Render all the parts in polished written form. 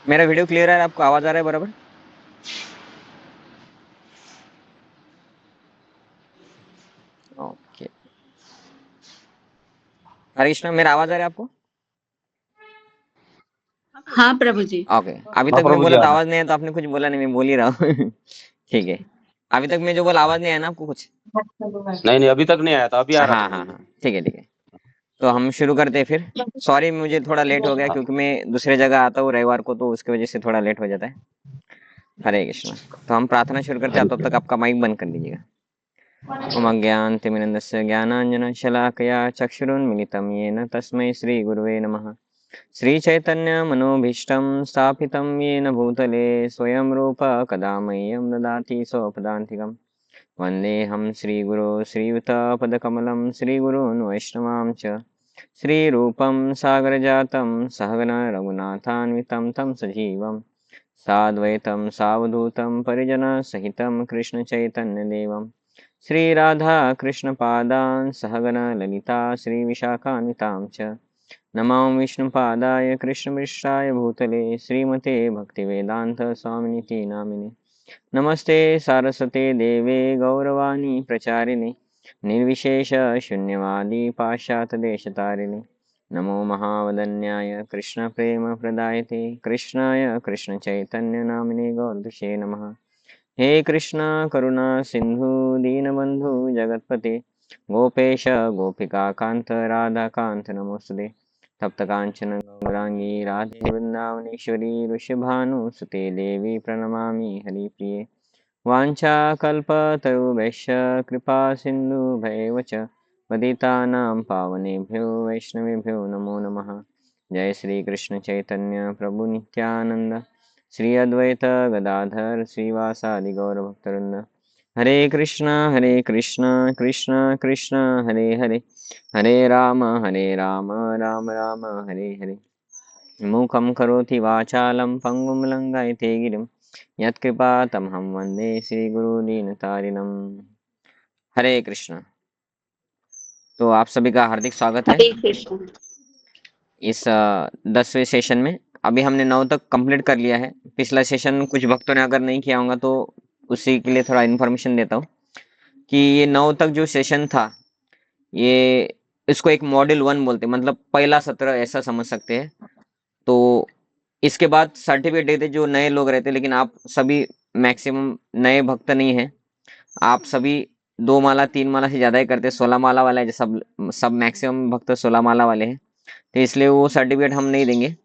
मेरा video clear है? आपको आवाज आ रहा है बराबर? ओके। हरे कृष्णा, मेरा आवाज आ रहा है आपको? हाँ प्रभु जी। ओके। अभी हाँ तक मैं प्रभु जी बोला आ तो रहा आवाज नहीं है, तो आपने कुछ बोला नहीं, मैं बोल ही रहा हूँ। ठीक है। अभी तक मैं जो बोला आवाज नहीं आया ना आपको कुछ? है। नहीं अभी तक नहीं आया था, अभी आ रहा हाँ प्रभु हाँ जी। हाँ, ठीक है ठीक है। तो हम शुरू करते हैं फिर। सॉरी, मुझे थोड़ा लेट हो गया हाँ, क्योंकि मैं दूसरे जगह आता हूँ रविवार को, तो उसकी वजह से थोड़ा लेट हो जाता है। हरे कृष्णा। तो हम प्रार्थना शुरू करते हैं, तब तक आपका माइक बंद कर लीजिएगा। ओम अज्ञानतिमिरन्दस्य ज्ञानाञ्जनशलाकया चक्षुरुन्मिलितं येन तस्मै श्रीगुरुवे नमः। श्रीचैतन्यमनोभीष्टं स्थापितं येन भूतले स्वयं रूप कदा मह्यं ददाति स्वपदान्तिकम्। वन्देऽहं श्रीगुरो श्रीयुतपदकमलं श्रीगुरून् वैष्णवां च श्रीरूपं सागरजातं सहगण रघुनाथान्वितं तं सजीवं साद्वैतं सावधूतं परिजनसहितं कृष्णचैतन्यदेवं श्रीराधाकृष्णपादान् सहगण ललिता श्रीविशाखान्वितां च नमो विष्णुपादाय कृष्णमिश्राय भूतले श्रीमते भक्तिवेदांत स्वामिनिति नामिने। नमस्ते सारस्वते देवे गौरवाणी प्रचारिणे निर्विशेष शून्यवादी पाश्चात्यदेशतारिणे। नमो महावदन्याय कृष्ण प्रेम प्रदायते कृष्णाय कृष्ण चैतन्य नामिने गौरदुषे नमः। हे कृष्ण करुणा सिंधु दीनबंधु जगतपते गोपेश गोपिका कांत राधा कांत नमोस्तुते। तप्त कांचन गौरांगी राधे वृंदावनेश्वरी ऋषभानुसुते देवी प्रणमामि हरिप्रिये। वाञ्छाकल्पतरुभ्यश्च कृपा सिन्धुभ्येव च पतितानां पावनेभ्यो वैष्णवेभ्यो नमो नमः। जय श्री कृष्ण चैतन्य प्रभु नित्यानंद श्री अद्वैत गदाधर श्रीवासादि गौरभक्तवृंद। हरे कृष्ण कृष्ण कृष्ण हरे हरे, हरे राम राम राम हरे हरे। मूकं करोति वाचालं पङ्गुं लङ्घयते गिरिं यत्कृपातमहं वन्दे श्रीगुरुदीनतारिणम्। हरे कृष्ण। तो आप सभी का हार्दिक स्वागत है हरे कृष्ण। इस 10वें सेशन में। अभी हमने 9 तक कंप्लीट कर लिया है। पिछला सेशन कुछ भक्तों ने अगर नहीं किया होगा तो उसी के लिए थोड़ा इन्फॉर्मेशन देता हूँ कि ये 9 तक जो सेशन था, ये इसको एक मॉड्यूल 1 बोलते हैं, मतलब पहला सत्र ऐसा समझ सकते हैं। तो इसके बाद सर्टिफिकेट देते जो नए लोग रहते, लेकिन आप सभी मैक्सिमम नए भक्त नहीं हैं। आप सभी 2 माला 3 माला से ज़्यादा ही करते, 16 माला वाला है जो सब सब मैक्सिमम भक्त 16 माला वाले हैं, तो इसलिए वो सर्टिफिकेट हम नहीं देंगे।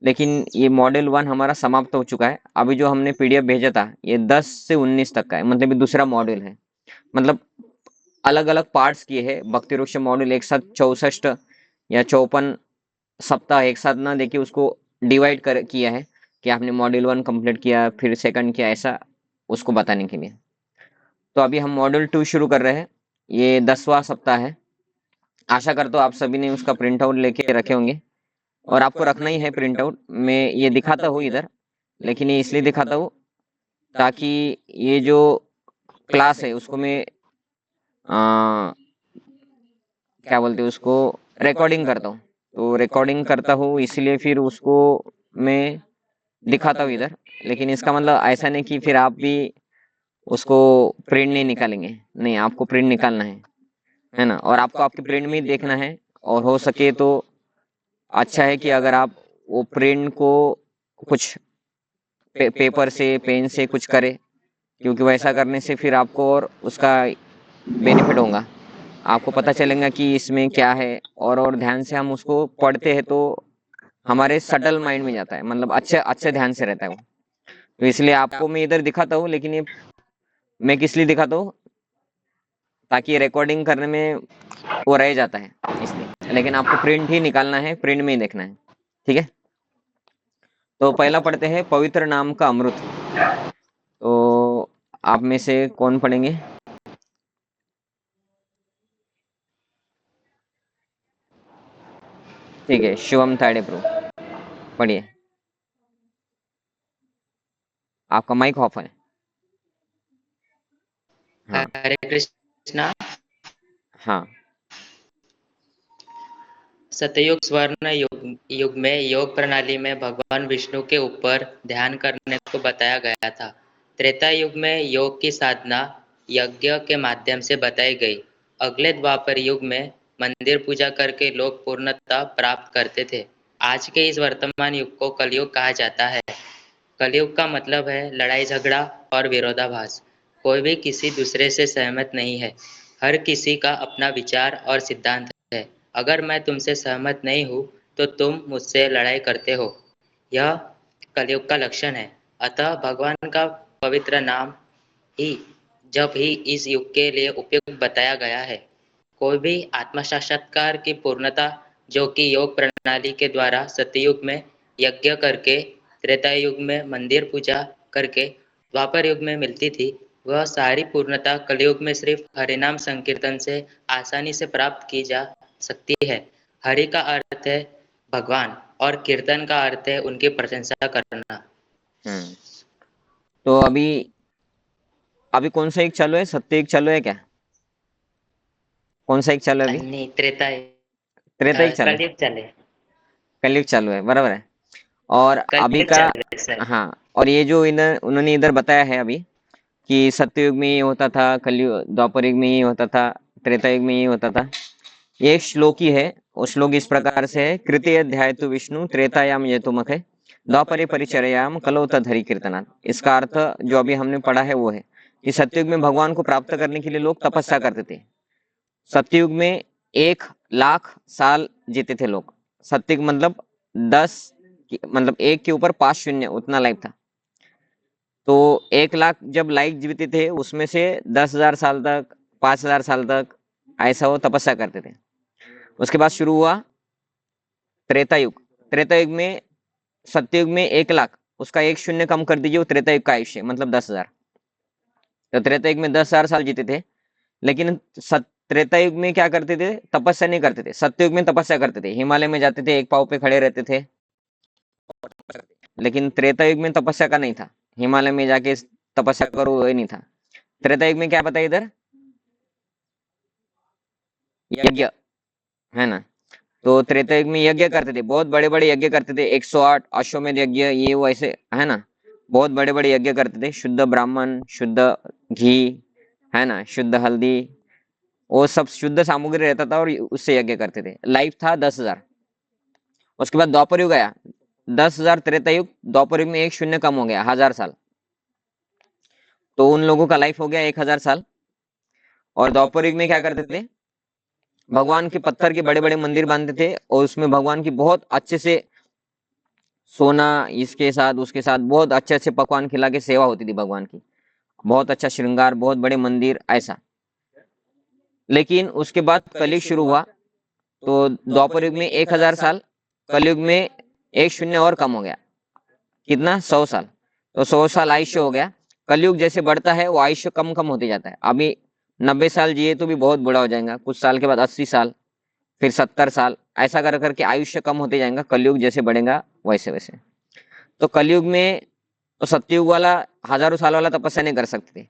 लेकिन ये मॉड्यूल 1 हमारा समाप्त हो चुका है। अभी जो हमने पीडीएफ भेजा था ये 10 से 19 तक का है, मतलब ये दूसरा मॉड्यूल है। मतलब अलग अलग पार्ट्स किए हैं भक्ति वृक्ष मॉड्यूल, एक साथ 64 या 54 सप्ताह एक साथ ना देखिए, उसको डिवाइड कर किया है कि आपने मॉड्यूल 1 कंप्लीट किया फिर सेकंड किया, ऐसा उसको बताने के लिए। तो अभी हम मॉड्यूल 2 शुरू कर रहे हैं। ये 10वां सप्ताह है। आशा करता हूँ आप सभी ने उसका प्रिंट आउट लेके रखे होंगे, और आपको रखना ही है प्रिंट आउट। मैं ये दिखाता हूँ इधर, लेकिन ये इसलिए दिखाता हूँ ताकि ये जो क्लास है उसको मैं क्या बोलते हैं उसको, रिकॉर्डिंग करता हूँ। तो रिकॉर्डिंग करता हूँ इसलिए फिर उसको मैं दिखाता हूँ इधर। लेकिन इसका मतलब ऐसा नहीं कि फिर आप भी उसको प्रिंट नहीं निकालेंगे, नहीं, आपको प्रिंट निकालना है ना, और आपको आपके प्रिंट में ही देखना है। और हो सके तो अच्छा है कि अगर आप वो प्रिंट को कुछ पेपर से पेन से कुछ करें, क्योंकि वैसा करने से फिर आपको और उसका बेनिफिट होगा। आपको पता चलेगा कि इसमें क्या है, और ध्यान से हम उसको पढ़ते हैं तो हमारे सटल माइंड में जाता है, मतलब अच्छे अच्छे ध्यान से रहता है वो। तो इसलिए आपको मैं इधर दिखाता हूँ, लेकिन ये मैं किस लिए दिखाता हूँ, ताकि रिकॉर्डिंग करने में वो रह जाता है इसलिए। लेकिन आपको प्रिंट ही निकालना है, प्रिंट में ही देखना है, ठीक है। तो पहला पढ़ते हैं पवित्र नाम का अमृत। तो आप में से कौन पढ़ेंगे? ठीक है, शिवम ताड़े प्रभु पढ़िए। आपका माइक ऑफ है। हाँ हरे कृष्णा। हाँ। सतयुग स्वर्ण युग में योग प्रणाली में भगवान विष्णु के ऊपर ध्यान करने को बताया गया था। त्रेता युग में योग की साधना यज्ञ के माध्यम से बताई गई। अगले द्वापर युग में मंदिर पूजा करके लोग पूर्णता प्राप्त करते थे। आज के इस वर्तमान युग को कलयुग कहा जाता है। कलयुग का मतलब है लड़ाई झगड़ा और विरोधाभास। कोई भी किसी दूसरे से सहमत नहीं है। हर किसी का अपना विचार और सिद्धांत है। अगर मैं तुमसे सहमत नहीं हूँ तो तुम मुझसे लड़ाई करते हो। यह कलयुग का लक्षण है। अतः भगवान का पवित्र नाम ही जब ही इस युग के लिए उपयुक्त बताया गया है। कोई भी आत्म साक्षात्कार की पूर्णता जो कि योग प्रणाली के द्वारा सतयुग में यज्ञ करके, त्रेता युग में मंदिर पूजा करके, द्वापर युग में मिलती थी, वह सारी पूर्णता कलयुग में सिर्फ हरिनाम संकीर्तन से आसानी से प्राप्त की जा सकती है। हरि का अर्थ है भगवान और कीर्तन का अर्थ है उनकी प्रशंसा करना। तो अभी अभी कौन सा एक चालू है? सत्य एक चालू है क्या? कौन सा एक चालू है अभी? नहीं, त्रेता त्रेता एक चालू है, कलयुग चले। कलयुग चालू है, बराबर है। और अभी कलयुग का, चले सर। हाँ, और ये जो इधर उन्होंने इधर बताया है अभी कि सत्ययुग में ये होता था, कलयुग द्वापर युग में ये होता था, त्रेता युग में ये होता था। ये एक श्लोक ही है। वो श्लोक इस प्रकार से है, कृतय ध्यायतु विष्णु त्रेतायाम येतुमख है, द्वापरे परिचर्याम कलौ तद्धरि कीर्तनात्। इसका अर्थ जो अभी हमने पढ़ा है वो है कि सत्ययुग में भगवान को प्राप्त करने के लिए लोग तपस्या करते थे। सत्ययुग में 1,00,000 साल जीते थे लोग। सत्ययुग मतलब 10 मतलब 1 के ऊपर 5 शून्य उतना लाइफ था। तो 1,00,000 जब लाइफ जीते थे उसमें से 10,000 साल तक, 5,000 साल तक ऐसा वो तपस्या करते थे। उसके बाद शुरू हुआ त्रेता युग। त्रेता युग में, सत्ययुग में 1,00,000, उसका एक शून्य कम कर दीजिए, वो त्रेता युग का आयुष्य मतलब 10,000। तो त्रेता युग में 10,000 साल जीते थे। लेकिन त्रेता युग में क्या करते थे? तपस्या नहीं करते थे। सत्ययुग में तपस्या करते थे, हिमालय में जाते थे, एक पाँव पे खड़े रहते थे। लेकिन त्रेता युग में तपस्या का नहीं था, हिमालय में जाके तपस्या करो वो नहीं था। त्रेता युग में क्या बताया इधर? यज्ञ, है ना। तो त्रेता युग में यज्ञ करते थे, बहुत बड़े बड़े यज्ञ करते थे, 108 अश्वमेध यज्ञ, ये वो ऐसे, है ना। बहुत बड़े बड़े यज्ञ करते थे, शुद्ध ब्राह्मण, शुद्ध घी, है ना, शुद्ध हल्दी, वो सब शुद्ध सामग्री रहता था और उससे यज्ञ करते थे। लाइफ था 10,000। उसके बाद द्वापर युग आया, 10,000 त्रेता युग, द्वापर युग में एक शून्य कम हो गया, 1,000 साल। तो उन लोगों का लाइफ हो गया 1,000 साल। और द्वापर युग में क्या करते थे? भगवान के पत्थर के बड़े बड़े मंदिर बांधते थे और उसमें भगवान की बहुत अच्छे से सोना, इसके साथ उसके साथ बहुत अच्छे अच्छे पकवान खिला के सेवा होती थी भगवान की। बहुत अच्छा श्रृंगार, बहुत बड़े मंदिर, ऐसा। लेकिन उसके बाद कलयुग शुरू हुआ। तो द्वापर युग में 1,000 साल, कलयुग में एक शून्य और कम हो गया, कितना? 100 साल। तो 100 साल आयुष्य हो गया। कलयुग जैसे बढ़ता है वो आयुष्य कम कम होते जाता है। अभी 90 साल जिए तो भी बहुत बुरा हो जाएगा, कुछ साल के बाद 80 साल, फिर 70 साल, ऐसा कर करके आयुष्य कम होते जाएगा, कलयुग जैसे बढ़ेगा वैसे वैसे। तो कलयुग में तो सत्ययुग वाला हजारों साल वाला तपस्या नहीं कर सकते थे।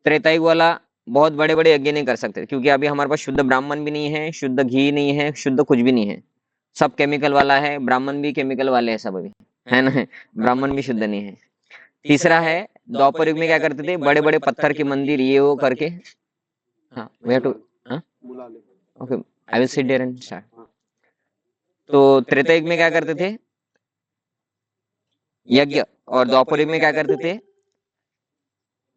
त्रेता युग वाला बहुत बड़े बड़े यज्ञ नहीं कर सकते, क्योंकि अभी हमारे पास शुद्ध ब्राह्मण भी नहीं है, शुद्ध घी नहीं है, शुद्ध कुछ भी नहीं है, सब केमिकल वाला है। ब्राह्मण भी केमिकल वाले हैं सब अभी, है ना, ब्राह्मण भी शुद्ध नहीं है। तीसरा है, द्वापर युग में क्या करते थे? बड़े बड़े पत्थर के मंदिर ये वो करके, हाँ वी हैव टू, हाँ okay, I will sit there and start. तो त्रेता युग में क्या करते थे? यज्ञ। और द्वापर युग में क्या करते थे?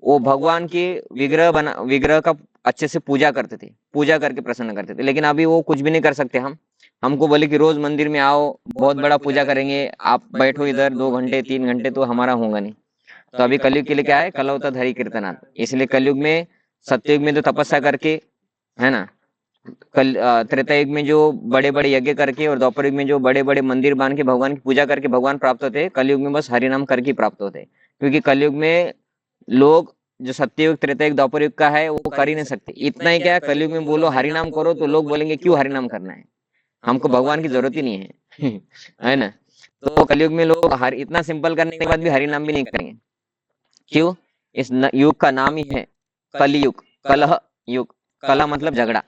वो भगवान के विग्रह का अच्छे से पूजा करते थे, पूजा करके प्रसन्न करते थे। लेकिन अभी वो कुछ भी नहीं कर सकते। हमको बोले कि रोज मंदिर में आओ, बहुत बड़ा पूजा करेंगे, आप बैठो इधर 2 घंटे 3 घंटे, तो हमारा होगा नहीं। तो अभी कलयुग के लिए क्या है? कलौता धरी कीर्तनाथ। इसलिए कलयुग में, सत्ययुग में तो तपस्या करके, है ना, त्रेता युग में जो बड़े बड़े यज्ञ करके और द्वापर युग में जो बड़े बड़े मंदिर बांध के भगवान की पूजा करके भगवान प्राप्त होते हैं, कलयुग में बस हरिनाम करके प्राप्त होते हैं। क्योंकि कलयुग में लोग जो सत्ययुग त्रेता युग द्वापर युग का है वो कर ही नहीं सकते। इतना ही क्या, कलयुग में बोलो हरिनाम करो तो लोग बोलेंगे क्यों हरिनाम करना है, हमको भगवान की जरूरत ही नहीं है है ना। तो कलयुग में लोग हर इतना सिंपल करने के बाद भी हरिनाम भी नहीं करेंगे। क्यों? युग का नाम ही है कलयुग, कलह युग। कलह मतलब झगड़ा,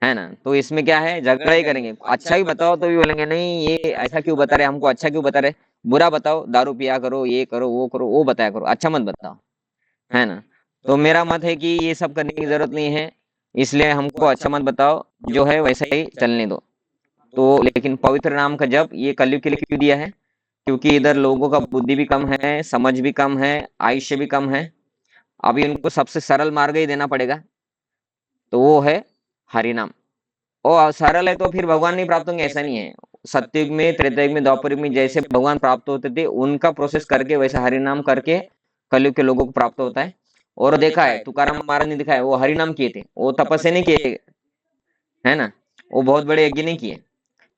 है ना? तो इसमें क्या है, झगड़ा ही करेंगे। अच्छा भी बताओ तो भी बोलेंगे नहीं ये ऐसा क्यों बता रहे, हमको अच्छा क्यों बता रहे, बुरा बताओ, दारू पिया करो, ये करो, वो बताया करो, अच्छा मत बताओ, है ना? तो मेरा मत है कि ये सब करने की जरूरत नहीं है, इसलिए हमको अच्छा मत बताओ, जो है वैसा ही चलने दो। तो लेकिन पवित्र नाम का जप ये कलयुग के लिए क्यों दिया है? क्योंकि इधर लोगों का बुद्धि भी कम है, समझ भी कम है, आयुष्य भी कम है। अभी उनको सबसे सरल मार्ग ही देना पड़ेगा, तो वो है हरि नाम। और सरल है तो फिर भगवान नहीं प्राप्त होंगे ऐसा नहीं है। सतयुग में, त्रेता युग में, द्वापर युग में जैसे भगवान प्राप्त होते थे उनका प्रोसेस करके वैसा हरि नाम करके कलयुग के लोगों को प्राप्त होता है। और देखा है तुकाराम महाराज ने दिखा है, वो हरि नाम किए थे, वो तपस्या नहीं किए, है ना? वो बहुत बड़े यज्ञ नहीं किए,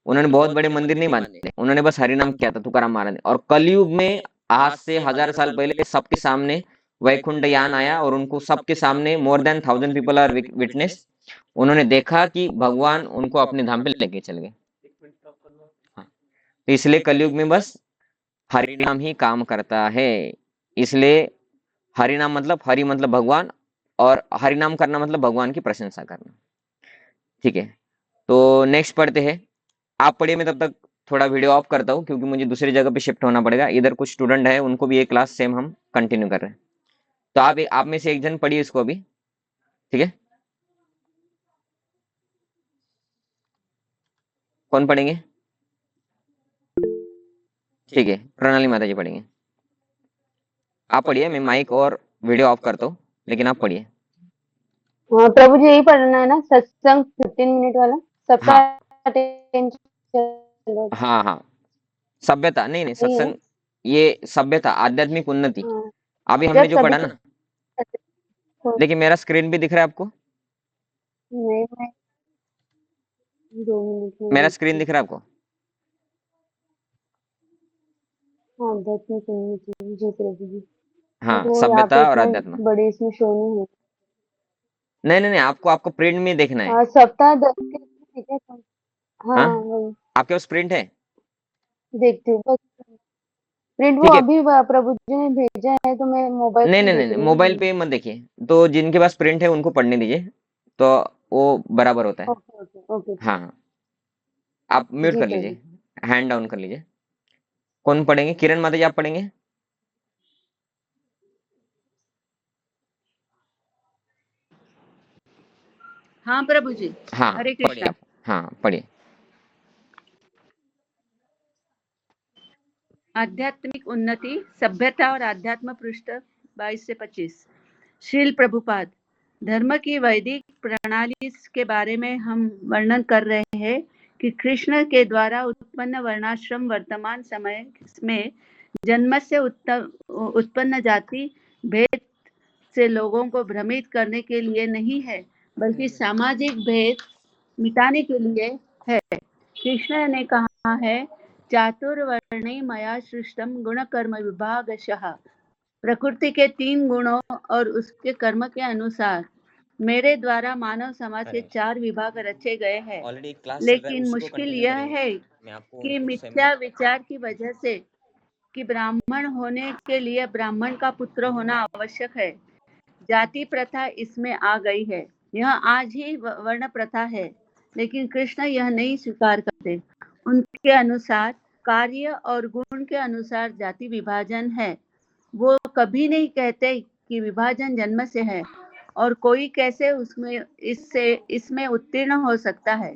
उन्होंने बहुत बड़े मंदिर नहीं बांधे, उन्होंने बस हरि नाम किया था तुकाराम महाराज ने। और कलयुग में आज से 1000 साल पहले सबके सामने वैकुंठ यान आया और उनको सबके सामने more than 1000 people are witness, उन्होंने देखा कि भगवान उनको अपने धाम पे लेके चल गए। हाँ, तो इसलिए कलयुग में बस हरि नाम ही काम करता है। इसलिए हरि नाम मतलब, हरि मतलब भगवान, और हरि नाम करना मतलब भगवान की प्रशंसा करना। ठीक है, तो नेक्स्ट पढ़ते हैं। आप पढ़िए, मैं तब तक थोड़ा वीडियो ऑफ करता हूँ क्योंकि मुझे दूसरी जगह पे शिफ्ट होना पड़ेगा। इधर कुछ स्टूडेंट है, उनको भी ये क्लास सेम हम कंटिन्यू कर रहे हैं। तो आप में से एक जन पढ़िए इसको अभी। ठीक है, कौन पढ़ेंगे? ठीक है, प्रणाली माता जी पढ़ेंगे। आप पढ़िए, मैं माइक और वीडियो ऑफ करता हूँ, लेकिन आप पढ़िए। हाँ प्रभु जी, यही पढ़ना है ना सत्संग 15 मिनट वाला? सबका हाँ अटेंशन चल रहा है, हाँ हाँ, सभ्यता नहीं नहीं, नहीं है ना? सत्संग, ये सभ्यता, आध्यात्मिक उन्नति, हाँ, अभी हमने जब जो सभी पढ़ा ना। को देखिए मेरा स्क्रीन भी दिख रहा है आपको, नहीं, मैं 2 मिनट में मेरा देखती स्क्रीन हूँ। दिख रहा है आपको? हाँ, आध्यात्मिक उन्नति, जी प्रभु जी। हाँ, तो यहाँ पे सभ्यता और इतना अध्यात्म। बड़े इसमें शो नहीं है। नहीं नहीं नहीं, आपको आपको प्रिंट में देखना है। सप्ताह 10 के ठीक है तो, हाँ हाँ, वही आपके पास प्रिंट है? देखती हूँ बस। प्रिंट वो ठीक है, अभी प्रभु जी ने भेजा है तो मैं मोबाइल नहीं में नहीं नहीं देख नहीं, रही मोबाइल हूँ। पे मत देखिए, तो जिनके पास प्रिंट है उनको पढ़ने दीजिए, तो वो बराबर होता है। ओके ओके ओके, हाँ हाँ, आप म्यूट जी कर प्रभु। लीजिए, हैंड डाउन कर लीजिए। कौन पढ़ेंगे? किरण माता जी आप पढ़ेंगे? हाँ प्रभु जी, हाँ हरे पढ़िए कृष्णा। आप, हाँ पढ़िए। आध्यात्मिक उन्नति, सभ्यता और आध्यात्म, पृष्ठ 22 से 25। श्रील प्रभुपाद, धर्म की वैदिक प्रणाली के बारे में हम वर्णन कर रहे हैं कि कृष्ण के द्वारा उत्पन्न वर्णाश्रम वर्तमान समय में जन्म से उत्पन्न जाति भेद से लोगों को भ्रमित करने के लिए नहीं है, बल्कि सामाजिक भेद मिटाने के लिए है। कृष्ण ने कहा है, चातुर्वर्णे मया सृष्टम गुण कर्म विभागशः। प्रकृति के 3 गुणों और उसके कर्म के अनुसार मेरे द्वारा मानव समाज के 4 विभाग रचे गए हैं। ऑलरेडी क्लास चल रहा है, लेकिन उसी को मुश्किल कंटिन्यू यह करेंगे। है मैं आपको कि कुछ सेम मिथ्या विचार की वजह से कि ब्राह्मण होने के लिए ब्राह्मण का पुत्र होना आवश्यक है, जाति प्रथा इसमें आ गई है। यह आज ही वर्ण प्रथा है, लेकिन कृष्ण यह नहीं स्वीकार करते। उनके अनुसार कार्य और गुण के अनुसार जाति विभाजन है। वो कभी नहीं कहते कि विभाजन जन्म से है और कोई कैसे इसमें उत्तीर्ण हो सकता है,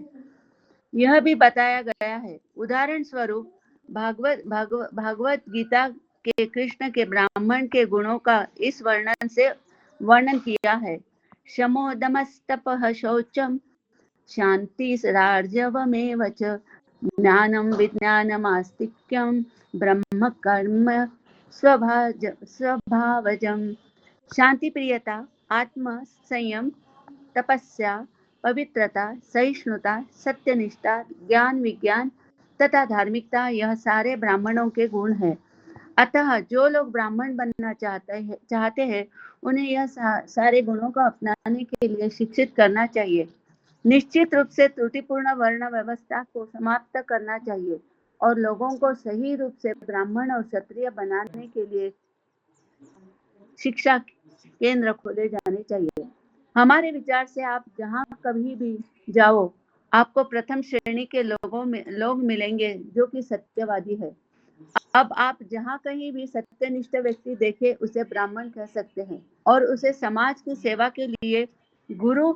यह भी बताया गया है। उदाहरण स्वरूप भागवत गीता के कृष्ण के ब्राह्मण के गुणों का इस वर्णन से वर्णन किया है। शमोदमस्तपः शौचम शांति रार्जवमेव च ज्ञानम विज्ञानमास्तिक्यम ब्रह्म कर्म स्वभावजम। शांति प्रियता, आत्म संयम, तपस्या, पवित्रता, सहिष्णुता, सत्यनिष्ठा, ज्ञान विज्ञान तथा धार्मिकता, यह सारे ब्राह्मणों के गुण हैं। अतः जो लोग ब्राह्मण बनना चाहते हैं उन्हें यह सारे गुणों को अपनाने के लिए शिक्षित करना चाहिए। निश्चित रूप से त्रुटिपूर्ण वर्ण व्यवस्था को समाप्त करना चाहिए और लोगों को सही रूप से ब्राह्मण और क्षत्रिय बनाने के लिए शिक्षा केंद्र खोले जाने चाहिए। हमारे विचार से आप जहाँ कभी भी जाओ, आपको प्रथम श्रेणी के लोग मिलेंगे जो कि सत्यवादी है। अब आप जहाँ कहीं भी सत्यनिष्ठ व्यक्ति देखे उसे ब्राह्मण कह सकते हैं और उसे समाज की सेवा के लिए गुरु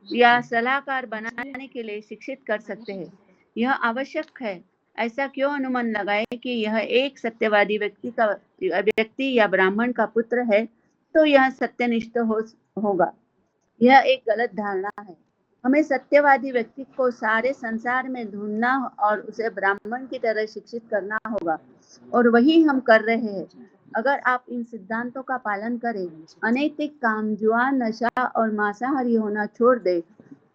या सलाहकार बनाने के लिए शिक्षित कर सकते हैं। यह आवश्यक है। ऐसा क्यों अनुमान लगाए कि यह एक सत्यवादी व्यक्ति या ब्राह्मण का पुत्र है तो यह सत्यनिष्ठ होगा। यह एक गलत धारणा है। हमें सत्यवादी व्यक्ति को सारे संसार में ढूंढना और उसे ब्राह्मण की तरह शिक्षित करना होगा और वही हम कर रहे हैं। अगर आप इन सिद्धांतों का पालन करें, अनैतिक काम, जुआ, नशा और मांसाहारी होना छोड़ दे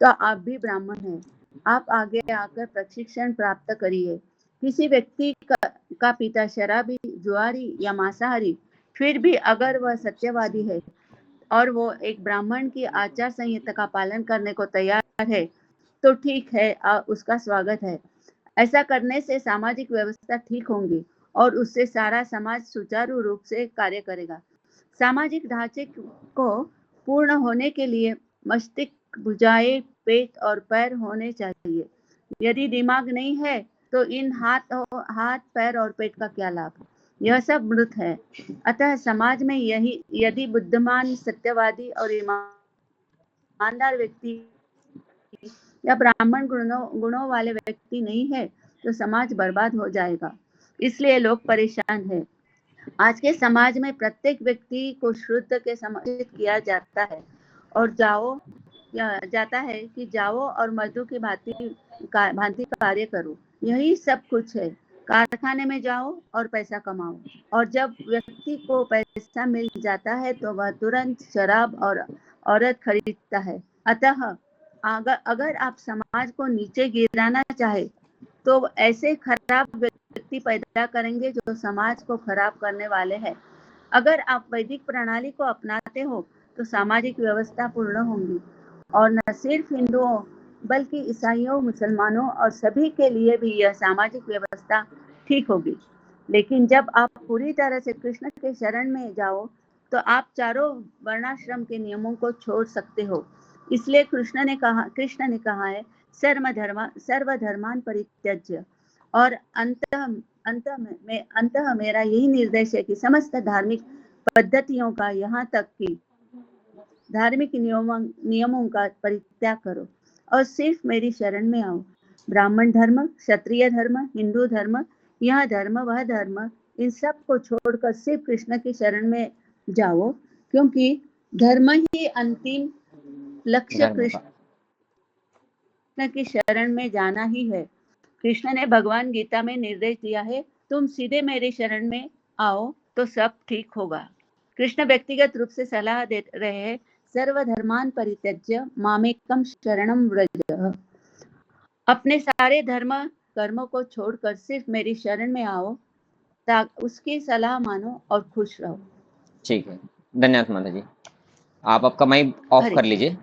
तो आप भी ब्राह्मण हैं। आप आगे आकर प्रशिक्षण प्राप्त करिए। किसी व्यक्ति का पिता शराबी, जुआरी या मांसाहारी फिर भी अगर वह सत्यवादी है और वो एक ब्राह्मण की आचार संहिता का पालन करने को तैयार है तो ठीक है, उसका स्वागत है। ऐसा करने से सामाजिक व्यवस्था ठीक होंगी और उससे सारा समाज सुचारू रूप से कार्य करेगा। सामाजिक ढांचे को पूर्ण होने के लिए मस्तिष्क, भुजाएं, पेट और पैर होने चाहिए। यदि दिमाग नहीं है तो इन हाथ, पैर और पेट का क्या लाभ? यह सब मृत है। अतः समाज में यदि बुद्धिमान, सत्यवादी और ईमानदार व्यक्ति या ब्राह्मण गुणों वाले व्यक्ति नहीं है तो समाज बर्बाद हो जाएगा। इसलिए लोग परेशान हैं। आज के समाज में प्रत्येक व्यक्ति को शुद्ध के समर्पित किया जाता है और जाता है कि जाओ और मधु की भांति कार्य करो। यही सब कुछ है। कारखाने में जाओ और पैसा कमाओ और जब व्यक्ति को पैसा मिल जाता है तो वह तुरंत शराब और औरत खरीदता है। अतः अगर आप समाज को नीचे गिराना चाहे तो ऐसे खराब व्यक्ति पैदा करेंगे जो समाज को खराब करने वाले हैं। अगर आप वैदिक प्रणाली को अपनाते हो तो सामाजिक व्यवस्था पूर्ण होंगी और न सिर्फ हिंदुओं बल्कि ईसाइयों, मुसलमानों और सभी के लिए भी यह सामाजिक व्यवस्था ठीक होगी। लेकिन जब आप पूरी तरह से कृष्ण के शरण में जाओ तो आप चारों वर्णाश्रम के नियमों को छोड़ सकते हो। इसलिए कृष्ण ने कहा है सर्वधर्मान परित्यज्य और अंततः मेरा यही निर्देश है कि समस्त धार्मिक पद्धतियों का, यहाँ तक कि धार्मिक नियमों का परित्याग करो और सिर्फ मेरी शरण में आओ। ब्राह्मण धर्म, क्षत्रिय धर्म, हिंदू धर्म, यह धर्म वह धर्म, इन सब को छोड़कर सिर्फ कृष्ण की शरण में जाओ, क्योंकि धर्म ही अंतिम लक्ष्य कृष्ण की शरण में जाना ही है। कृष्ण ने भगवान गीता में निर्देश दिया है, तुम सीधे मेरी शरण में आओ तो सब ठीक होगा। कृष्ण व्यक्तिगत रूप से सलाह दे रहे हैं, सर्वधर्मान परित्यज्य मामेकम शरणम व्रज। अपने सारे धर्म कर्मों को छोड़कर सिर्फ मेरी शरण में आओ, उसकी सलाह मानो और खुश रहो। ठीक है, धन्यवाद माता जी। आप आपका माइक ऑफ कर लीजिए।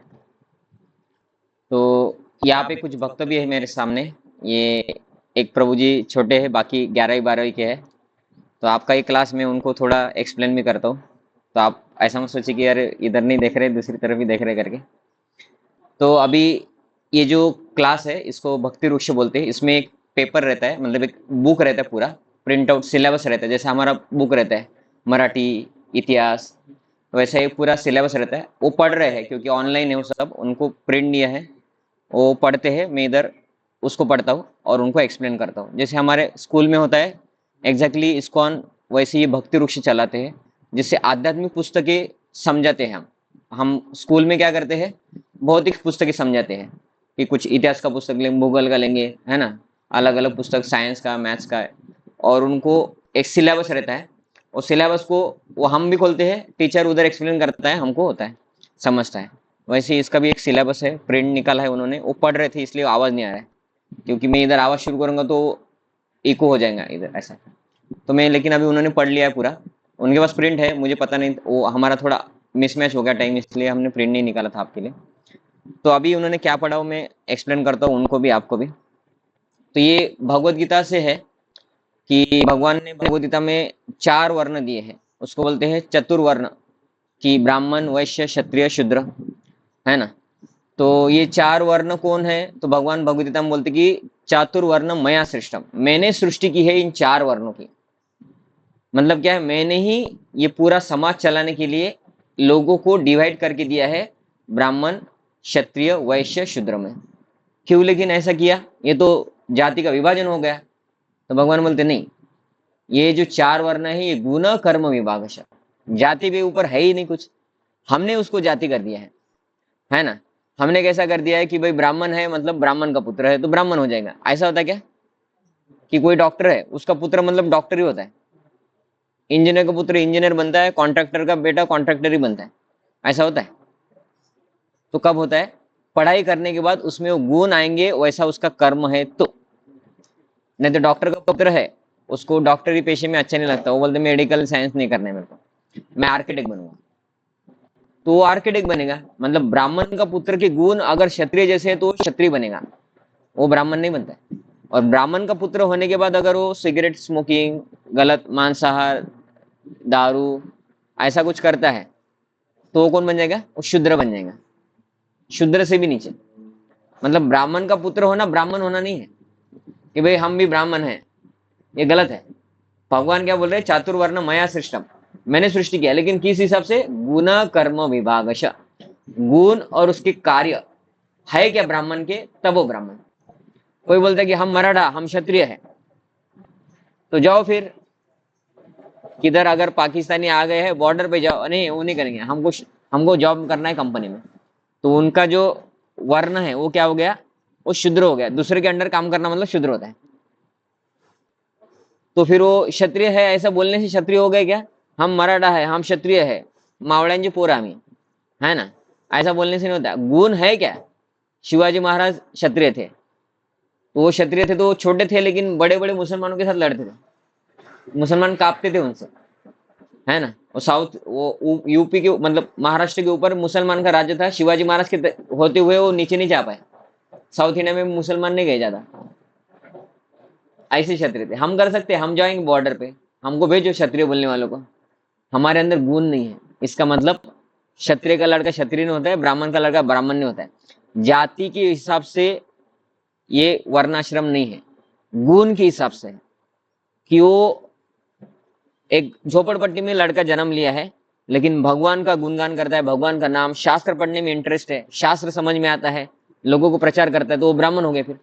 तो यहाँ पे कुछ भक्त भी है मेरे सामने। ये एक प्रभु जी छोटे हैं, बाकी 11-12 के हैं। तो आपका ही क्लास में उनको थोड़ा एक्सप्लेन भी करता हूँ, तो आप ऐसा मत सोचिए कि यार इधर नहीं देख रहे दूसरी तरफ भी देख रहे करके। तो अभी ये जो क्लास है इसको भक्ति वृक्ष बोलते हैं। इसमें एक पेपर रहता है, मतलब एक बुक रहता है, पूरा प्रिंट आउट सिलेबस रहता है। जैसे हमारा बुक रहता है मराठी, इतिहास, वैसा एक पूरा सिलेबस रहता है। वो पढ़ रहे हैं क्योंकि ऑनलाइन है वो सब, उनको प्रिंट दिया है, वो पढ़ते हैं। मैं इधर उसको पढ़ता हूँ और उनको एक्सप्लेन करता हूँ। जैसे हमारे स्कूल में होता है एग्जैक्टली इस्कॉन, वैसे ये भक्ति वृक्ष चलाते हैं, जिससे आध्यात्मिक पुस्तकें समझाते हैं। हम स्कूल में क्या करते हैं, भौतिक पुस्तकें समझाते हैं कि कुछ इतिहास का पुस्तक लेंगे, भूगोल का लेंगे, है ना, अलग अलग पुस्तक, साइंस का, मैथ्स का, और उनको एक सिलेबस रहता है। और सिलेबस को वो हम भी खोलते हैं, टीचर उधर एक्सप्लेन करता है, हमको होता है, समझता है। वैसे इसका भी एक सिलेबस है, प्रिंट निकाला है उन्होंने। वो पढ़ रहे थे इसलिए आवाज़ नहीं आ रहा है, क्योंकि मैं इधर आवाज़ शुरू करूँगा तो इको हो जाएगा इधर, ऐसा। तो मैं, लेकिन अभी उन्होंने पढ़ लिया है पूरा, उनके पास प्रिंट है, मुझे पता नहीं, वो हमारा थोड़ा मिसमैच हो गया टाइम, इसलिए हमने प्रिंट नहीं निकाला था आपके लिए। तो अभी उन्होंने क्या पढ़ा हो मैं एक्सप्लेन करता हूँ, उनको भी आपको भी। तो ये भगवत गीता से है कि भगवान ने भगवत गीता में 4 वर्ण दिए हैं, उसको बोलते हैं चतुर्वर्ण, कि ब्राह्मण, वैश्य, क्षत्रिय, शूद्र, है ना। तो ये 4 वर्ण कौन है? तो भगवान भगवद गीता में बोलते कि चातुर्वर्ण मया सृष्टम, मैंने सृष्टि की है इन 4 वर्णों की। मतलब क्या है? मैंने ही ये पूरा समाज चलाने के लिए लोगों को डिवाइड करके दिया है ब्राह्मण, क्षत्रिय, वैश्य, शूद्र में। क्यों लेकिन ऐसा किया? ये तो जाति का विभाजन हो गया। तो भगवान बोलते नहीं, ये जो 4 वर्ण है ये गुण कर्म विभाग, जाति के ऊपर है ही नहीं कुछ, हमने उसको जाति कर दिया है ना। हमने कैसा कर दिया है कि भाई ब्राह्मण है मतलब ब्राह्मण का पुत्र है तो ब्राह्मण हो जाएगा। ऐसा होता है क्या? कि कोई डॉक्टर है उसका पुत्र मतलब डॉक्टर ही होता है, इंजीनियर का पुत्र इंजीनियर बनता है, कॉन्ट्रैक्टर का बेटा कॉन्ट्रैक्टर ही बनता है, ऐसा होता है? तो कब होता है? पढ़ाई करने के बाद उसमें वो गुण आएंगे, वैसा उसका कर्म है तो। नहीं तो डॉक्टर का पुत्र है, उसको डॉक्टरी पेशे में अच्छा नहीं लगता, वो बोलते मेडिकल साइंस नहीं करना है मेरे को, मैं आर्किटेक्ट बनूंगा, तो वो आर्किटेक्ट बनेगा। मतलब ब्राह्मण का पुत्र के गुण अगर क्षत्रिय जैसे है तो वो क्षत्रिय बनेगा, वो ब्राह्मण नहीं बनता है। और ब्राह्मण का पुत्र होने के बाद अगर वो सिगरेट स्मोकिंग, गलत मांसाहार, दारू ऐसा कुछ करता है तो वो कौन बन जाएगा? वो शूद्र बन जाएगा, शूद्र से भी नीचे। मतलब ब्राह्मण का पुत्र होना ब्राह्मण होना नहीं है कि भाई हम भी ब्राह्मण हैं, ये गलत है। भगवान क्या बोल रहे हैं? चातुर्वर्ण मया सृष्टम, मैंने सृष्टि किया, लेकिन किस हिसाब से? गुण कर्म विभागश, गुण और उसके कार्य है क्या ब्राह्मण के, तब वो ब्राह्मण। कोई बोलता है कि हम मराठा, हम क्षत्रिय है, तो जाओ फिर किधर, अगर पाकिस्तानी आ गए हैं बॉर्डर पे जाओ, नहीं वो नहीं करेंगे, हमको जॉब करना है कंपनी में, तो उनका जो वर्ण है वो क्या हो गया? वो शूद्र हो गया। दूसरे के अंडर काम करना मतलब शूद्र होता है, तो फिर वो क्षत्रिय है ऐसा बोलने से क्षत्रिय हो गए क्या? हम मराठा है, हम क्षत्रिय है, मावळ्यांची पोरं आम्ही, है ना, ऐसा बोलने से नहीं होता। गुण है क्या? शिवाजी महाराज क्षत्रिय थे, तो वो क्षत्रिय थे तो वो छोटे थे लेकिन बड़े बड़े मुसलमानों के साथ लड़ते थे, मुसलमान कांपते थे उनसे, है ना। वो साउथ, वो यूपी के मतलब महाराष्ट्र के ऊपर मुसलमान का राज्य था, शिवाजी महाराज के होते हुए वो नीचे नहीं जा पाए, साउथ इंडिया में मुसलमान नहीं गए ज्यादा, ऐसे क्षत्रिय थे। हम कर सकते हैं, हम जाएंगे बॉर्डर पे, हमको भेजो क्षत्रिय बोलने वालों को, हमारे अंदर गुण नहीं है, इसका मतलब क्षत्रिय का लड़का क्षत्रिय नहीं होता है, ब्राह्मण का लड़का ब्राह्मण नहीं होता है। जाति के हिसाब से ये वर्णाश्रम नहीं है, गुण के हिसाब से है कि वो एक झोपड़पट्टी में लड़का जन्म लिया है लेकिन भगवान का गुणगान करता है, भगवान का नाम, शास्त्र पढ़ने में इंटरेस्ट है, शास्त्र समझ में आता है, लोगों को प्रचार करता है, तो वो ब्राह्मण हो गए फिर,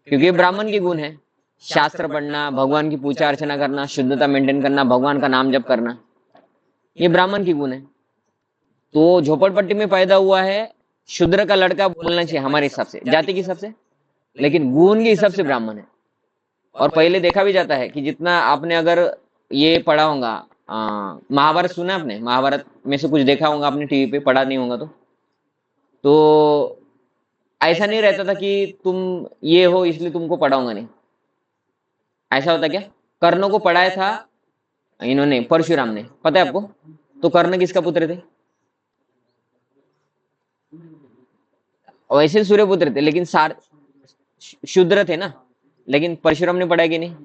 क्योंकि ये ब्राह्मण के गुण है। शास्त्र पढ़ना, भगवान की पूजा अर्चना करना, शुद्धता मेंटेन करना, भगवान का नाम जप करना, ये ब्राह्मण की गुण है। तो झोपड़पट्टी में पैदा हुआ है, शूद्र का लड़का बोलना चाहिए हमारे हिसाब से, जाति के हिसाब से, लेकिन गुण के हिसाब से ब्राह्मण है। और पहले देखा भी जाता है कि जितना आपने अगर ये पढ़ा होगा, महाभारत सुना आपने, महाभारत में से कुछ देखा होगा आपने टीवी पे, पढ़ा नहीं होगा तो ऐसा नहीं रहता था कि तुम ये हो इसलिए तुमको पढ़ाऊंगा नहीं, ऐसा होता क्या? कर्ण को पढ़ाया था इन्होंने, परशुराम ने, पता है आपको? तो कर्ण किसका पुत्र थे? वैसे सूर्यपुत्र थे लेकिन शूद्र थे ना, लेकिन परशुराम ने पढ़ा कि नहीं,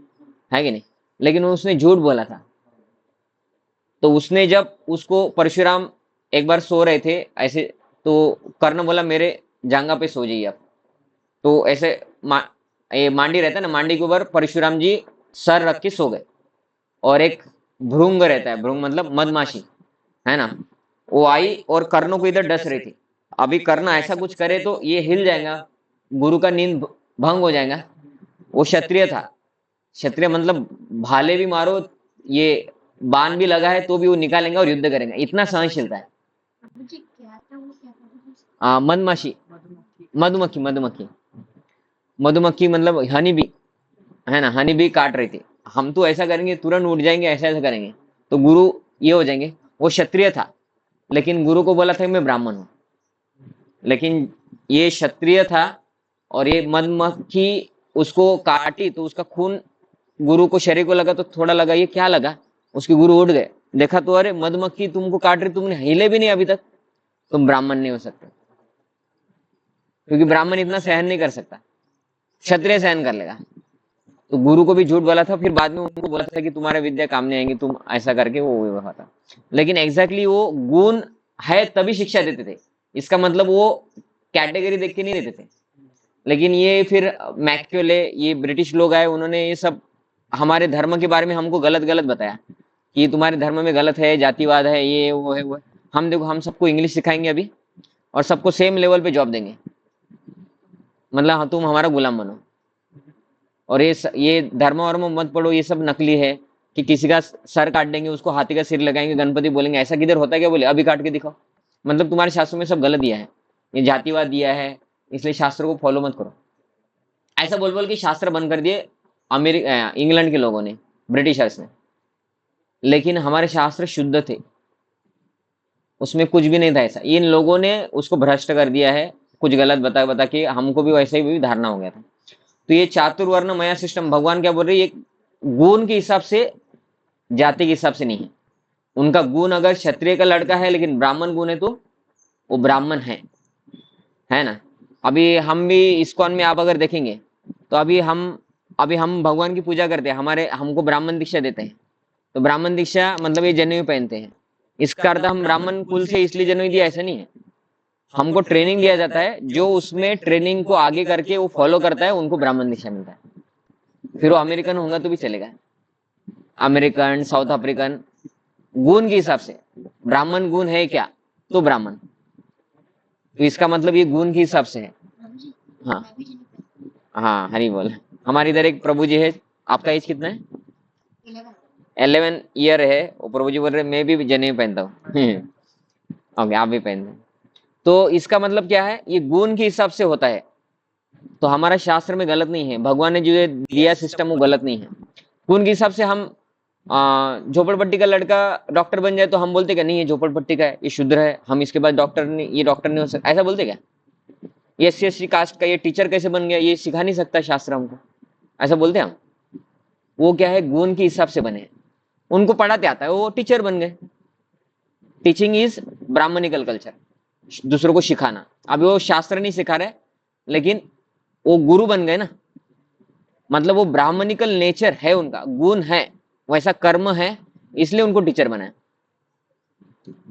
है कि नहीं? लेकिन उसने झूठ बोला था, तो उसने जब उसको, परशुराम एक बार सो रहे थे ऐसे, तो कर्ण बोला मेरे जांघा पे सो जाइए आप, तो ऐसे ये मांडी रहता है ना, मांडी के ऊपर परशुराम जी सर रख के सो गए, और एक भृंग रहता है, भृंग मतलब मधमाशी, है ना, वो आई और कर्ण को इधर डस रही थी। अभी कर्ण ऐसा कुछ करे तो ये हिल जाएगा, गुरु का नींद भंग हो जाएगा। वो क्षत्रिय था, क्षत्रिय मतलब भाले भी मारो, ये बाण भी लगा है तो भी वो निकालेंगे और युद्ध करेंगे, इतना सहनशीलता है। मधमाशी, मधुमक्खी, मधुमक्खी, मधुमक्खी मतलब हनी बी, है ना, हनी बी काट रही थी, हम तो ऐसा करेंगे तुरंत उठ जाएंगे, ऐसा ऐसा करेंगे, तो गुरु ये हो जाएंगे। वो क्षत्रिय था लेकिन गुरु को बोला था मैं ब्राह्मण हूं, लेकिन ये क्षत्रिय था और ये मधुमक्खी उसको काटी तो उसका खून गुरु को, शरीर को लगा तो थोड़ा लगा, ये क्या लगा, उसके गुरु उठ गए, देखा तो अरे मधुमक्खी तुमको काट रही, तुमने हिले भी नहीं अभी तक, तुम ब्राह्मण नहीं हो सकते, क्योंकि ब्राह्मण इतना सहन नहीं कर सकता, क्षत्रिय सहन कर लेगा। तो गुरु को भी झूठ बोला था, फिर बाद में उनको बोला था कि तुम्हारा विद्या काम नहीं आएंगी, तुम ऐसा करके वो हुआ था। लेकिन एग्जैक्टली वो गुण है तभी शिक्षा देते थे, इसका मतलब वो कैटेगरी देख के नहीं देते थे। लेकिन ये फिर मैक्यूले, ये ब्रिटिश लोग आए, उन्होंने ये सब हमारे धर्म के बारे में हमको गलत गलत बताया कि ये तुम्हारे धर्म में गलत है, जातिवाद है, ये वो है वो है। हम देखो, हम सबको इंग्लिश सिखाएंगे अभी और सबको सेम लेवल पे जॉब देंगे, मतलब हाँ, तुम हमारा गुलाम बनो। और ये धर्म वर्म मत पढ़ो, ये सब नकली है कि किसी का सर काट देंगे, उसको हाथी का सिर लगाएंगे, गणपति बोलेंगे। ऐसा किधर होता है क्या? बोले अभी काट के दिखाओ। मतलब तुम्हारे शास्त्रों में सब गलत दिया है, ये जातिवाद दिया है, इसलिए शास्त्रों को फॉलो मत करो। ऐसा बोल बोल के शास्त्र बंद कर दिए इंग्लैंड के लोगों ने, ब्रिटिशर्स ने। लेकिन हमारे शास्त्र शुद्ध थे, उसमें कुछ भी नहीं था ऐसा। इन लोगों ने उसको भ्रष्ट कर दिया है, कुछ गलत बता बता के हमको भी वैसे ही भी धारणा हो गया था। तो ये चातुर्वर्ण मया सिस्टम, भगवान क्या बोल रहे हैं, ये गुण के हिसाब से, जाति के हिसाब से नहीं है। उनका गुण अगर क्षत्रिय का लड़का है लेकिन ब्राह्मण गुण है तो वो ब्राह्मण है ना। अभी हम भी इस्कॉन में आप अगर देखेंगे तो अभी हम भगवान की पूजा करते हैं, हमको ब्राह्मण दीक्षा देते हैं। तो ब्राह्मण दीक्षा मतलब ये जनेऊ पहनते हैं, इसका अर्थ हम ब्राह्मण कुल से इसलिए जनेऊ दिया, ऐसा नहीं है। हमको ट्रेनिंग दिया जाता है, जो उसमें ट्रेनिंग को आगे करके वो फॉलो करता है उनको ब्राह्मण दीक्षा मिलता है। फिर वो अमेरिकन होगा तो भी चलेगा, अमेरिकन, साउथ अफ्रीकन, गुण के हिसाब से। ब्राह्मण गुण है क्या तो ब्राह्मण, तो इसका मतलब ये गुण के हिसाब से है। हाँ हाँ, हरी बोल। हमारे इधर एक प्रभु जी है, आपका एज कितना है? 11 ईयर है। वो प्रभु जी बोल रहे मैं भी जनेऊ पहनता हूँ। ओके, आप भी पहनते हैं। तो इसका मतलब क्या है, ये गुण के हिसाब से होता है। तो हमारा शास्त्र में गलत नहीं है, भगवान ने जो दिया सिस्टम वो गलत नहीं है। गुण के हिसाब से हम झोपड़पट्टी का लड़का डॉक्टर बन जाए तो हम बोलते क्या, नहीं ये झोपड़पट्टी का है, ये शूद्र है, हम इसके बाद डॉक्टर नहीं, ये डॉक्टर नहीं हो सकता, ऐसा बोलते क्या? ये SC कास्ट का ये टीचर कैसे बन गया, ये सिखा नहीं सकता शास्त्र हमको, ऐसा बोलते हम? वो क्या है, गुण के हिसाब से बने। उनको पढ़ाते आता है, वो टीचर बन गए। टीचिंग इज ब्राह्मणिकल कल्चर, दूसरों को सिखाना। अभी वो शास्त्र नहीं सिखा रहे लेकिन वो गुरु बन गए ना, मतलब वो ब्राह्मणिकल नेचर है, उनका गुण है, वैसा कर्म है, इसलिए उनको टीचर बनाया।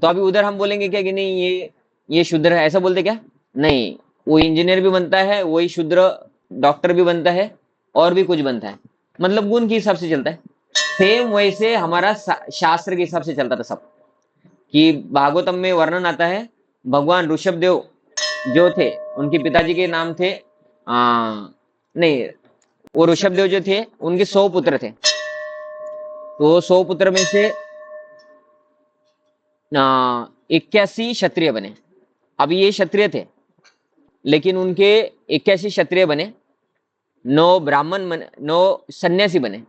तो अभी उधर हम बोलेंगे क्या कि नहीं ये शूद्र है, ऐसा बोलते क्या? नहीं, वो इंजीनियर भी बनता है, वही शूद्र डॉक्टर भी बनता है और भी कुछ बनता है, मतलब गुण के हिसाब से चलता है। सेम वैसे हमारा शास्त्र के हिसाब से चलता था सब। कि भागवतम में वर्णन आता है, भगवान ऋषभदेव जो थे, उनके पिताजी के नाम थे नहीं, वो ऋषभदेव जो थे उनके 100 पुत्र थे। तो 100 पुत्र में से 81 क्षत्रिय बने। अभी ये क्षत्रिय थे लेकिन उनके 81 क्षत्रिय बने, 9 ब्राह्मण बने, 9 सन्यासी बने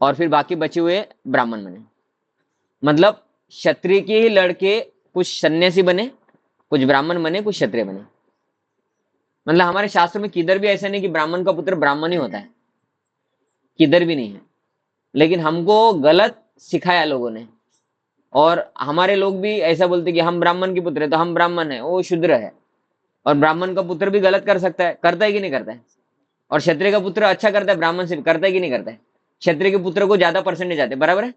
और फिर बाकी बचे हुए ब्राह्मण बने। मतलब क्षत्रिय के ही लड़के कुछ सन्यासी बने, कुछ ब्राह्मण बने, कुछ क्षत्रिय बने। मतलब हमारे शास्त्र में किधर भी ऐसा नहीं कि ब्राह्मण का पुत्र ब्राह्मण ही होता है, किधर भी नहीं है। लेकिन हमको गलत सिखाया लोगों ने, और हमारे लोग भी ऐसा बोलते कि हम ब्राह्मण के पुत्र है तो हम ब्राह्मण है, वो शूद्र है। और ब्राह्मण का पुत्र भी गलत कर सकता है, करता है कि नहीं करता है? और क्षत्रिय का पुत्र अच्छा करता है ब्राह्मण से, करता है कि नहीं करता है? क्षत्रिय के पुत्र को ज्यादा परसेंटेज आते, बराबर है,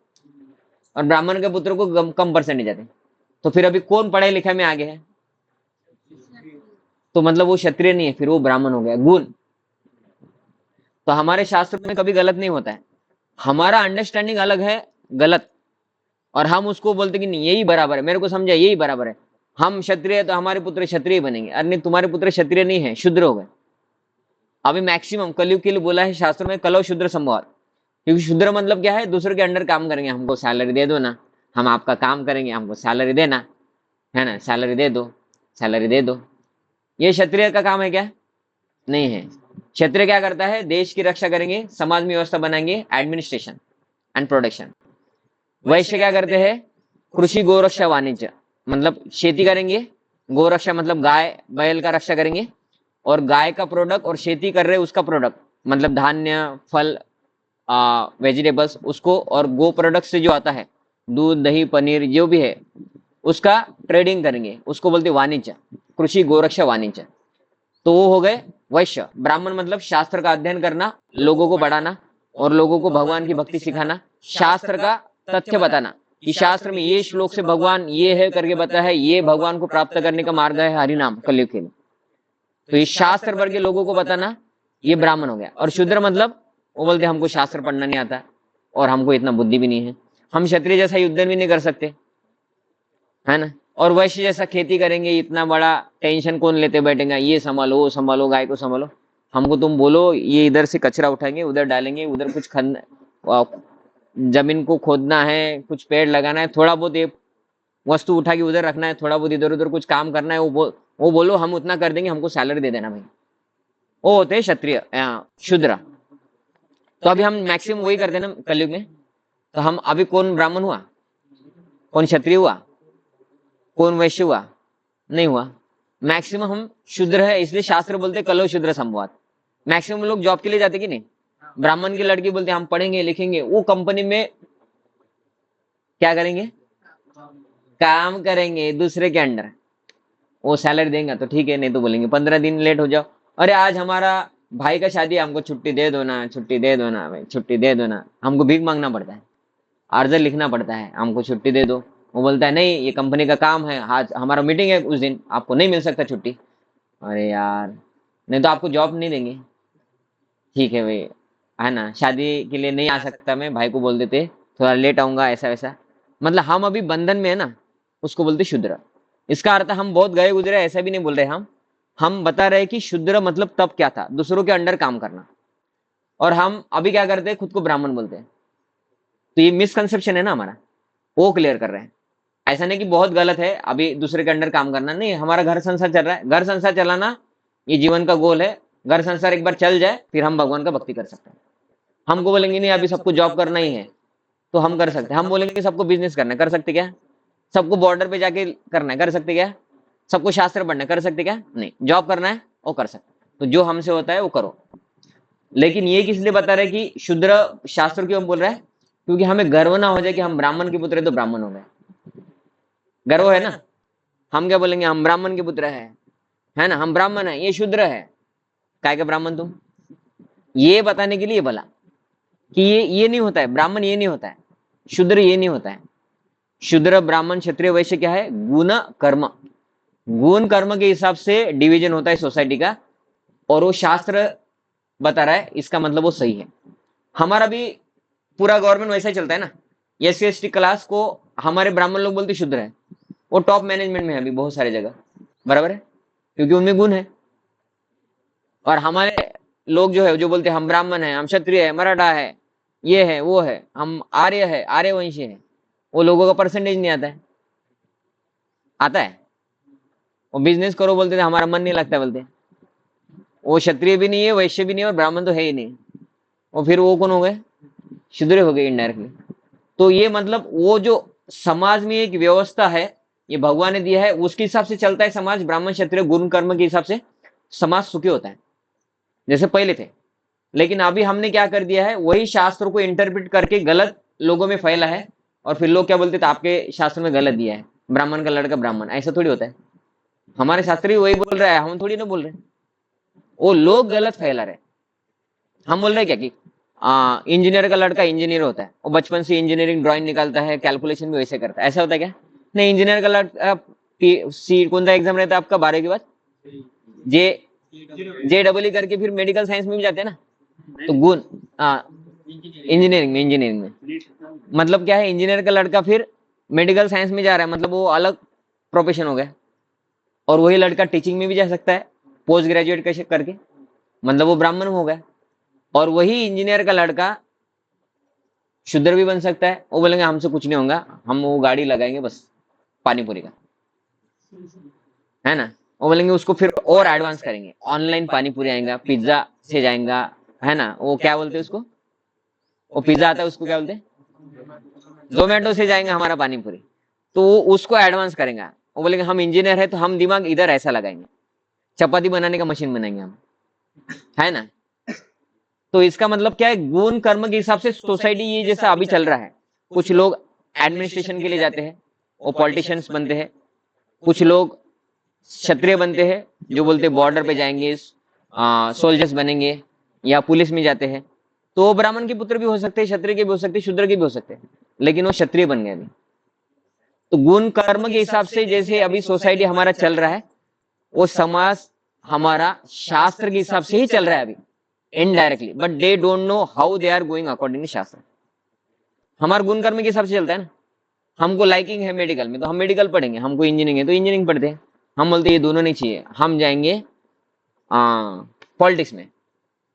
और ब्राह्मण के पुत्र को कम परसेंटेज आते। तो फिर अभी कौन पढ़ाई लिखाई में आगे है? तो मतलब वो क्षत्रिय नहीं है, फिर वो ब्राह्मण हो गया, गुण। तो हमारे शास्त्र में कभी गलत नहीं होता है, हमारा अंडरस्टैंडिंग अलग है, गलत, और हम उसको बोलते कि नहीं यही बराबर है, मेरे को समझा यही बराबर है, हम क्षत्रिय है तो हमारे पुत्र क्षत्रिय बनेंगे। अरे नहीं, तुम्हारे पुत्र क्षत्रिय नहीं है, शूद्र हो गए। अभी मैक्सिमम कलयुग के लिए बोला है शास्त्रों में, कलौ शूद्र संभव। क्योंकि शूद्र मतलब क्या है, दूसरे के अंडर काम करेंगे, हमको सैलरी दे दो ना, हम आपका काम करेंगे, हमको सैलरी देना है ना, सैलरी दे दो, सैलरी दे दो। ये क्षत्रिय का काम है क्या? नहीं है। क्षत्रिय क्या करता है, देश की रक्षा करेंगे, समाज में व्यवस्था बनाएंगे, एडमिनिस्ट्रेशन एंड प्रोडक्शन। वैश्य क्या करते हैं, कृषि गोरक्षा वाणिज्य, मतलब खेती करेंगे, गोरक्षा मतलब गाय बैल का रक्षा करेंगे, और गाय का प्रोडक्ट और खेती कर रहे उसका प्रोडक्ट मतलब धान्य, फल, वेजिटेबल्स उसको, और गो प्रोडक्ट से जो आता है दूध, दही, पनीर जो भी है उसका ट्रेडिंग करेंगे, उसको बोलते वाणिज्य, कृषि गोरक्षा वाणिज्य। तो वो हो गए वैश्य। ब्राह्मण मतलब शास्त्र का अध्ययन करना, लोगों को बढ़ाना और लोगों को भगवान की भक्ति सिखाना, शास्त्र का तथ्य बताना, कि शास्त्र में ये श्लोक से भगवान ये है करके बताया है, ये भगवान को प्राप्त करने का मार्ग है हरिनाम कलयुग के लिए। तो ये शास्त्र वर्ग के लोगों को बताना, ये ब्राह्मण हो गया। और शूद्र मतलब वो बोलते हमको शास्त्र पढ़ना नहीं आता और हमको इतना बुद्धि भी नहीं है, हम क्षत्रिय जैसा युद्ध भी नहीं कर सकते, है ना। और वैश्य जैसा खेती करेंगे, इतना बड़ा टेंशन कौन लेते बैठेगा, ये संभालो वो संभालो गाय को संभालो। हमको तुम बोलो ये इधर से कचरा उठाएंगे उधर डालेंगे, उधर कुछ जमीन को खोदना है, कुछ पेड़ लगाना है, थोड़ा बहुत ये वस्तु उठा के उधर रखना है, थोड़ा बहुत इधर उधर कुछ काम करना है, वो बोलो हम उतना कर देंगे, हमको सैलरी दे देना भाई। वो होते हैं क्षत्रिय शूद्र। तो अभी हम मैक्सिमम वही करते हैं ना कलयुग में। तो हम अभी कौन ब्राह्मण हुआ, कौन क्षत्रिय हुआ, कौन वैश्य हुआ, नहीं हुआ। मैक्सिमम हम शूद्र है, इसलिए शास्त्र बोलते कलो शूद्र संवाद। मैक्सिमम लोग जॉब के लिए जाते कि नहीं, ब्राह्मण की लड़की बोलते हम पढ़ेंगे लिखेंगे, वो कंपनी में क्या करेंगे, काम करेंगे दूसरे के अंडर, वो सैलरी देंगे तो ठीक है, नहीं तो बोलेंगे 15 दिन लेट हो जाओ, अरे आज हमारा भाई का शादी है, हमको छुट्टी दे दो ना, छुट्टी दे दो ना भाई, छुट्टी दे दो ना। हमको भीख मांगना पड़ता है, अर्ज लिखना पड़ता है, हमको छुट्टी दे दो। वो बोलता है नहीं ये कंपनी का काम है, आज हमारा मीटिंग है उस दिन, आपको नहीं मिल सकता छुट्टी। अरे यार नहीं तो आपको जॉब नहीं देंगे। ठीक है भाई, है ना, शादी के लिए नहीं आ सकता मैं, भाई को बोल देते थोड़ा लेट आऊंगा, ऐसा वैसा। मतलब हम अभी बंधन में है ना, उसको बोलते शूद्र। इसका अर्थ हम बहुत गए गुजरे ऐसा भी नहीं बोल रहे हम बता रहे कि शूद्र मतलब तब क्या था, दूसरों के अंडर काम करना। और हम अभी क्या करते हैं, खुद को ब्राह्मण बोलते हैं। तो ये मिसकंसेप्शन है ना हमारा, वो क्लियर कर रहे हैं। ऐसा नहीं कि बहुत गलत है अभी दूसरे के अंडर काम करना, नहीं, हमारा घर संसार चल रहा है, घर संसार चलाना ये जीवन का गोल है। घर संसार एक बार चल जाए फिर हम भगवान का भक्ति कर सकते हैं। हमको बोलेंगे नहीं अभी सबको जॉब करना ही है तो हम कर सकते हैं, हम बोलेंगे सबको बिजनेस करना है, कर सकते क्या, सबको बॉर्डर पे जाके करना है, कर सकते क्या, सबको शास्त्र पढ़ना है, कर सकते क्या, नहीं, जॉब करना है वो कर सकते। तो जो हमसे होता है वो करो। लेकिन ये किस लिए बता रहे कि शूद्र शास्त्र क्यों बोल रहा है, क्योंकि हमें गर्व ना हो जाए कि हम ब्राह्मण के पुत्र है तो ब्राह्मण हो गए। गर्व है ना, हम क्या बोलेंगे हम ब्राह्मण के पुत्र है ना, हम ब्राह्मण है, ये शूद्र है, काय का ब्राह्मण तुम, ये बताने के लिए बोला कि ये नहीं होता है, ब्राह्मण ये नहीं होता है, शूद्र ये नहीं होता है। शूद्र ब्राह्मण क्षत्रिय वैश्य क्या है, गुण कर्म, गुण कर्म के हिसाब से डिवीजन होता है सोसाइटी का, और वो शास्त्र बता रहा है, इसका मतलब वो सही है। हमारा भी पूरा गवर्नमेंट वैसा ही चलता है ना, SC/ST क्लास को हमारे ब्राह्मण लोग बोलते शूद्र है, वो टॉप मैनेजमेंट में है अभी बहुत सारी जगह, बराबर है, क्योंकि उनमें गुण है। और हमारे लोग जो है जो बोलते हैं हम ब्राह्मण है, हम क्षत्रिय है, मराठा है, ये है वो है, हम आर्य है, आर्य वंशी है, वो लोगों का परसेंटेज नहीं आता है। आता है, वो बिजनेस करो बोलते थे हमारा मन नहीं लगता बोलते, वो क्षत्रिय भी नहीं है, वैश्य भी नहीं है, और ब्राह्मण तो है ही नहीं, और फिर वो कौन हो गए, शूद्र हो गए इनडायरेक्टली। तो ये मतलब वो जो समाज में एक व्यवस्था है ये भगवान ने दिया है, उसके हिसाब से चलता है समाज, ब्राह्मण क्षत्रिय गुण कर्म के हिसाब से समाज सुखी होता है जैसे पहले थे। लेकिन अभी हमने क्या कर दिया है, वही शास्त्र को इंटरप्रेट करके गलत लोगों में फैला है, और फिर लोग क्या बोलते थे आपके शास्त्र में गलत दिया है, ब्राह्मण का लड़का ब्राह्मण, ऐसा थोड़ी होता है। हमारे शास्त्री वही बोल रहा है, हम थोड़ी ना बोल रहे, वो लोग गलत फैला रहे। हम बोल रहे क्या कि इंजीनियर का लड़का इंजीनियर होता है, वो बचपन से इंजीनियरिंग ड्राइंग निकालता है, कैलकुलेशन भी वैसे करता है, ऐसा होता है क्या, नहीं। इंजीनियर का लड़का कौन सा एग्जाम रहता है आपका 12वीं के बाद, JEE करके फिर मेडिकल साइंस में भी जाते हैं ना, तो गुण इंजीनियरिंग में मतलब क्या है, इंजीनियर का लड़का फिर मेडिकल साइंस में जा रहा है, मतलब वो अलग प्रोफेशन हो गया। और वही लड़का टीचिंग में भी जा सकता है पोस्ट ग्रेजुएट कैसे करके, मतलब वो ब्राह्मण हो गया। और वही इंजीनियर का लड़का शूद्र भी बन सकता है, वो बोलेंगे हमसे कुछ नहीं होगा, हम वो गाड़ी लगाएंगे बस पानी पूरी का, है ना, वो बोलेंगे उसको फिर और एडवांस करेंगे, ऑनलाइन पानी पूरी आएगा, पिज्जा से जाएगा, है ना, वो क्या बोलते हैं उसको, वो पिज्जा आता है उसको क्या बोलते हैं, जोमेटो से जाएंगे हमारा पानी पूरी, तो वो उसको एडवांस करेंगे। वो बोलेंगे हम इंजीनियर है तो हम दिमाग इधर ऐसा लगाएंगे, चपाती बनाने का मशीन बनाएंगे हम, है ना। तो इसका मतलब क्या है, गुण कर्म के हिसाब से सोसाइटी ये जैसा अभी चल रहा है। कुछ लोग एडमिनिस्ट्रेशन के लिए जाते हैं, वो पॉलिटिशियंस बनते हैं, कुछ लोग क्षत्रिय बनते हैं जो बोलते बॉर्डर पे जाएंगे, सोल्जर्स बनेंगे, या पुलिस में जाते हैं। तो वो ब्राह्मण के पुत्र भी हो सकते हैं, क्षत्रिय के भी हो सकते हैं, शूद्र के भी हो सकते हैं, लेकिन वो क्षत्रिय बन गए अभी, तो गुण कर्म के हिसाब से जैसे अभी सोसाइटी हमारा चल रहा है, वो समाज हमारा शास्त्र के हिसाब से ही चल रहा है अभी, indirectly, but they don't know how they are going according to shastra. हमारा गुण कर्म के हिसाब से चलता है ना। हमको लाइकिंग है मेडिकल में तो हम मेडिकल पढ़ेंगे, हमको इंजीनियरिंग है तो इंजीनियरिंग पढ़ते हैं। हम बोलते ये दोनों नहीं चाहिए, हम जाएंगे पॉलिटिक्स में,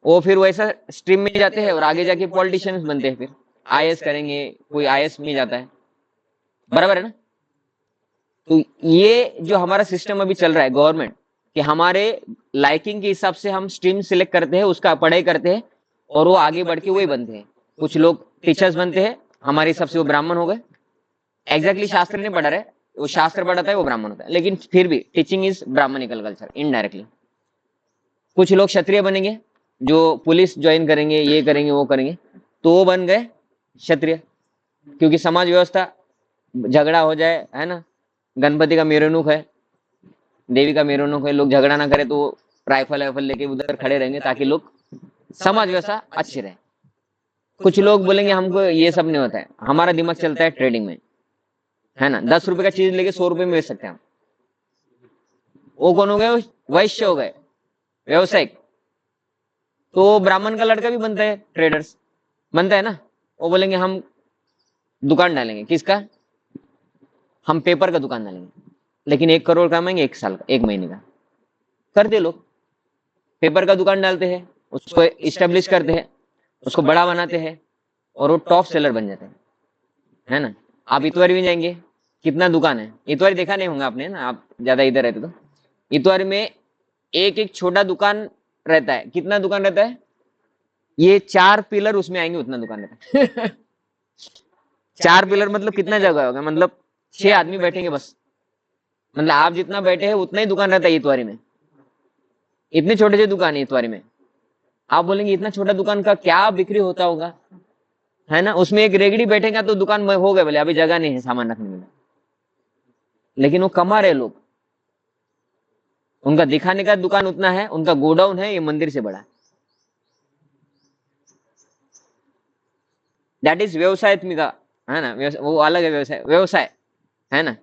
वो फिर वैसा स्ट्रीम में जाते हैं और आगे जाके पॉलिटिशियंस बनते हैं, फिर आईएएस करेंगे, कोई आईएएस में जाता है, बराबर है ना। तो ये जो हमारा सिस्टम अभी चल रहा है गवर्नमेंट, कि हमारे लाइकिंग के हिसाब से हम स्ट्रीम सिलेक्ट करते हैं, उसका पढ़ाई करते हैं और वो आगे बढ़ के वही बनते हैं। कुछ लोग टीचर्स बनते हैं, हमारे हिसाब से वो ब्राह्मण हो गए, एग्जैक्टली शास्त्र नहीं पढ़ा रहे, वो शास्त्र पढ़ाता है वो ब्राह्मण होता है, लेकिन फिर भी teaching is brahmanical culture indirectly. कुछ लोग क्षत्रिय बनेंगे, जो पुलिस ज्वाइन करेंगे, ये करेंगे वो करेंगे, तो वो बन गए क्षत्रिय, क्योंकि समाज व्यवस्था झगड़ा हो जाए, है ना, गणपति का मेरुनुक है, देवी का मेरुनुक है, लोग झगड़ा ना करे तो राइफल वाइफल लेके उधर खड़े रहेंगे ताकि लोग समाज व्यवस्था अच्छी रहे। कुछ लोग बोलेंगे हमको ये सब नहीं होता है, हमारा दिमाग चलता है ट्रेडिंग में, है ना, 10 रुपए का चीज लेके 100 रुपए में बेच सकते हैं हम। वो कौन हो गए? वैश्य हो गए, व्यवसायिक। तो ब्राह्मण का लड़का भी बनता है, ट्रेडर्स बनता है ना, वो बोलेंगे हम दुकान डालेंगे, किसका? हम पेपर का दुकान डालेंगे, लेकिन 1 करोड़ कमाएंगे 1 साल का, 1 महीने का। करते लोग पेपर का दुकान डालते हैं, उसको इस्टेब्लिश करते हैं, उसको बड़ा बनाते हैं और वो टॉप सेलर बन जाते हैं, है ना। आप इतवारी में जाएंगे, कितना दुकान है, इतवारी देखा नहीं होगा आपने ना, आप ज्यादा इधर रहते तो। इतवारी में एक एक छोटा दुकान रहता है, कितना दुकान रहता है? ये 4 पिलर उसमें आएंगे, उतना दुकान रहता है 4 पिलर मतलब कितना जगह होगा, मतलब 6 आदमी बैठेंगे बस, मतलब आप जितना बैठे हैं उतना ही दुकान रहता है इतवारी में। इतने छोटे से दुकान है इतवारी में। आप बोलेंगे इतना छोटा दुकान का क्या बिक्री होता होगा, है ना। उसमें एक रेगड़ी बैठेगा तो दुकान में हो गए, बोले अभी जगह नहीं है सामान रखने में, लेकिन वो कमा रहे लोग, उनका दिखाने का दुकान उतना है, उनका गोडाउन है, ये मंदिर से बड़ा है। दैट इज व्यवसायत्मिका, है ना, वो अलग है, व्यवसाय व्यवसाय, है ना।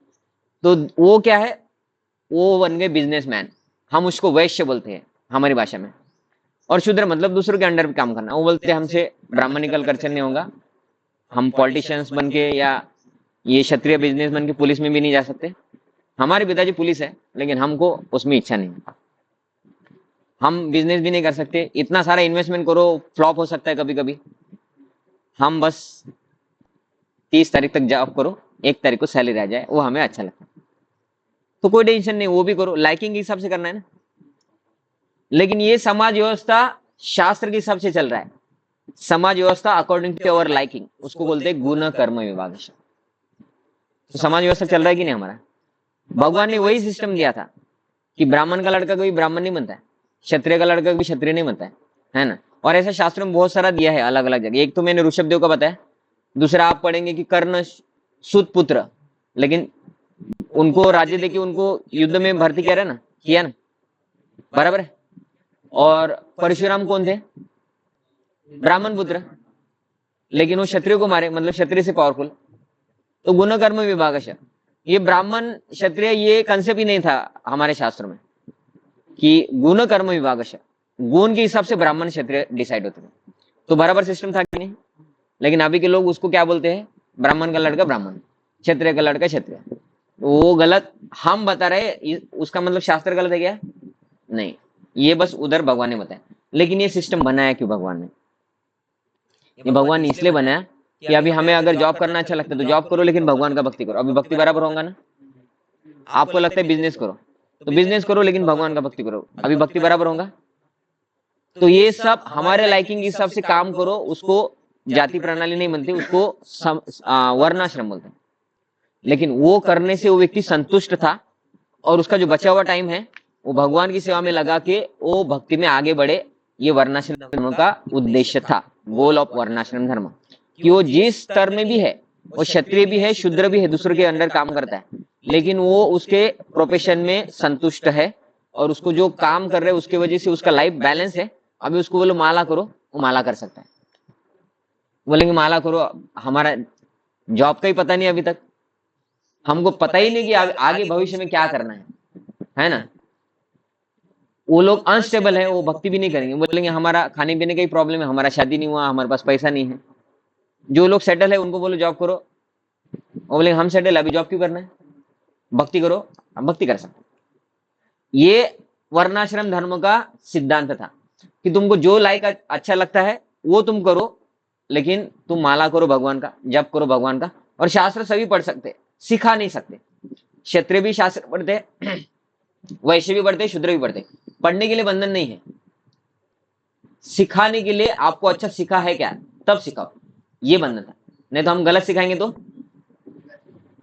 तो वो क्या है, वो बन गए बिजनेसमैन, हम उसको वैश्य बोलते हैं हमारी भाषा में। और शूद्र मतलब दूसरों के अंडर काम करना, वो बोलते हैं हमसे ब्राह्मणिकल कल्चर नहीं होगा, हम पॉलिटिशियंस बन के या ये क्षत्रिय बिजनेस बन के पुलिस में भी नहीं जा सकते। हमारे पिताजी पुलिस है, लेकिन हमको उसमें इच्छा नहीं, हम बिजनेस भी नहीं कर सकते, इतना सारा इन्वेस्टमेंट करो फ्लॉप हो सकता है कभी कभी। हम बस 30 तारीख तक जॉब करो, 1 तारीख को सैलरी आ जाए, वो हमें अच्छा लगता है, तो कोई टेंशन नहीं, वो भी करो, लाइकिंग के हिसाब से करना है ना। लेकिन ये समाज व्यवस्था शास्त्र के हिसाब से चल रहा है, समाज व्यवस्था अकॉर्डिंग टू अवर लाइकिंग, उसको बोलते हैं गुण कर्म विभाग। तो समाज व्यवस्था चल रहा है कि नहीं हमारा? भगवान ने वही सिस्टम दिया था कि ब्राह्मण का लड़का कोई ब्राह्मण नहीं बनता है, क्षत्रिय का लड़का भी क्षत्रिय नहीं बनता है ना। और ऐसा शास्त्रों में बहुत सारा दिया है अलग अलग जगह। एक तो मैंने ऋषभदेव का बताया, दूसरा आप पढ़ेंगे कि कर्ण सुत पुत्र, लेकिन उनको राज्य देके उनको युद्ध में भर्ती किया ना, किया ना, बराबर है। और परशुराम कौन थे? ब्राह्मण पुत्र, लेकिन वो क्षत्रिय को मारे, मतलब क्षत्रिय से पावरफुल। तो गुण कर्म विभाग, ये ब्राह्मण क्षत्रिय ये कंसेप्ट ही नहीं था हमारे शास्त्रों में कि गुण कर्म विभाग, गुण के हिसाब से ब्राह्मण क्षत्रिय डिसाइड होते थे। तो बराबर सिस्टम था कि नहीं? लेकिन अभी के लोग उसको क्या बोलते हैं, ब्राह्मण का लड़का ब्राह्मण, क्षत्रिय का लड़का क्षत्रिय। वो गलत हम बता रहे, उसका मतलब शास्त्र गलत है क्या? नहीं, ये बस उधर भगवान ने बताया। लेकिन ये सिस्टम बनाया क्यों भगवान ने? ये भगवान ने इसलिए बनाया कि अभी हमें अगर जॉब करना अच्छा लगता है तो जॉब करो, लेकिन भगवान का भक्ति करो। अभी भक्ति बराबर होगा ना? आपको लगता है बिजनेस करो तो बिजनेस करो, लेकिन भगवान का भक्ति करो, अभी भक्ति बराबर होगा? तो ये सब हमारे लाइकिंग के हिसाब से काम करो, उसको जाति प्रणाली नहीं बनती, उसको वर्णाश्रम बोलते हैं। लेकिन वो करने से वो व्यक्ति संतुष्ट था और उसका जो बचा हुआ टाइम है वो भगवान की सेवा में लगा के वो भक्ति में आगे बढ़े। ये वर्णाश्रम धर्म का उद्देश्य था, गोल ऑफ वर्णाश्रम धर्म, कि वो जिस स्तर में भी है, वो क्षत्रिय भी है, शूद्र भी है, दूसरों के अंडर काम करता है, लेकिन वो उसके प्रोफेशन में संतुष्ट है और उसको जो काम कर रहे हैं उसके वजह से उसका लाइफ बैलेंस है। अभी उसको बोलो माला करो, वो माला कर सकता है। बोलेंगे माला करो, हमारा जॉब का ही पता नहीं अभी तक, हमको पता ही नहीं कि आगे भविष्य में क्या करना है ना। वो लोग अनस्टेबल है, वो भक्ति भी नहीं करेंगे, बोलेंगे हमारा खाने पीने का ही प्रॉब्लम है, हमारा शादी नहीं हुआ, हमारे पास पैसा नहीं है। जो लोग सेटल है उनको बोलो जॉब करो, वो बोलेंगे हम सेटल है, अभी जॉब क्यों करना है, भक्ति करो, हम भक्ति कर सकते। ये वर्णाश्रम धर्म का सिद्धांत था कि तुमको जो लाइक अच्छा लगता है वो तुम करो, लेकिन तुम माला करो भगवान का, जप करो भगवान का। और शास्त्र सभी पढ़ सकते, सिखा नहीं सकते। क्षत्रिय भी शास्त्र पढ़ते, वैश्य भी पढ़ते, शूद्र भी पढ़ते, पढ़ने के लिए बंधन नहीं है। सिखाने के लिए आपको अच्छा सिखा है क्या तब सिखाओ, ये बंधन था। नहीं तो हम गलत सिखाएंगे तो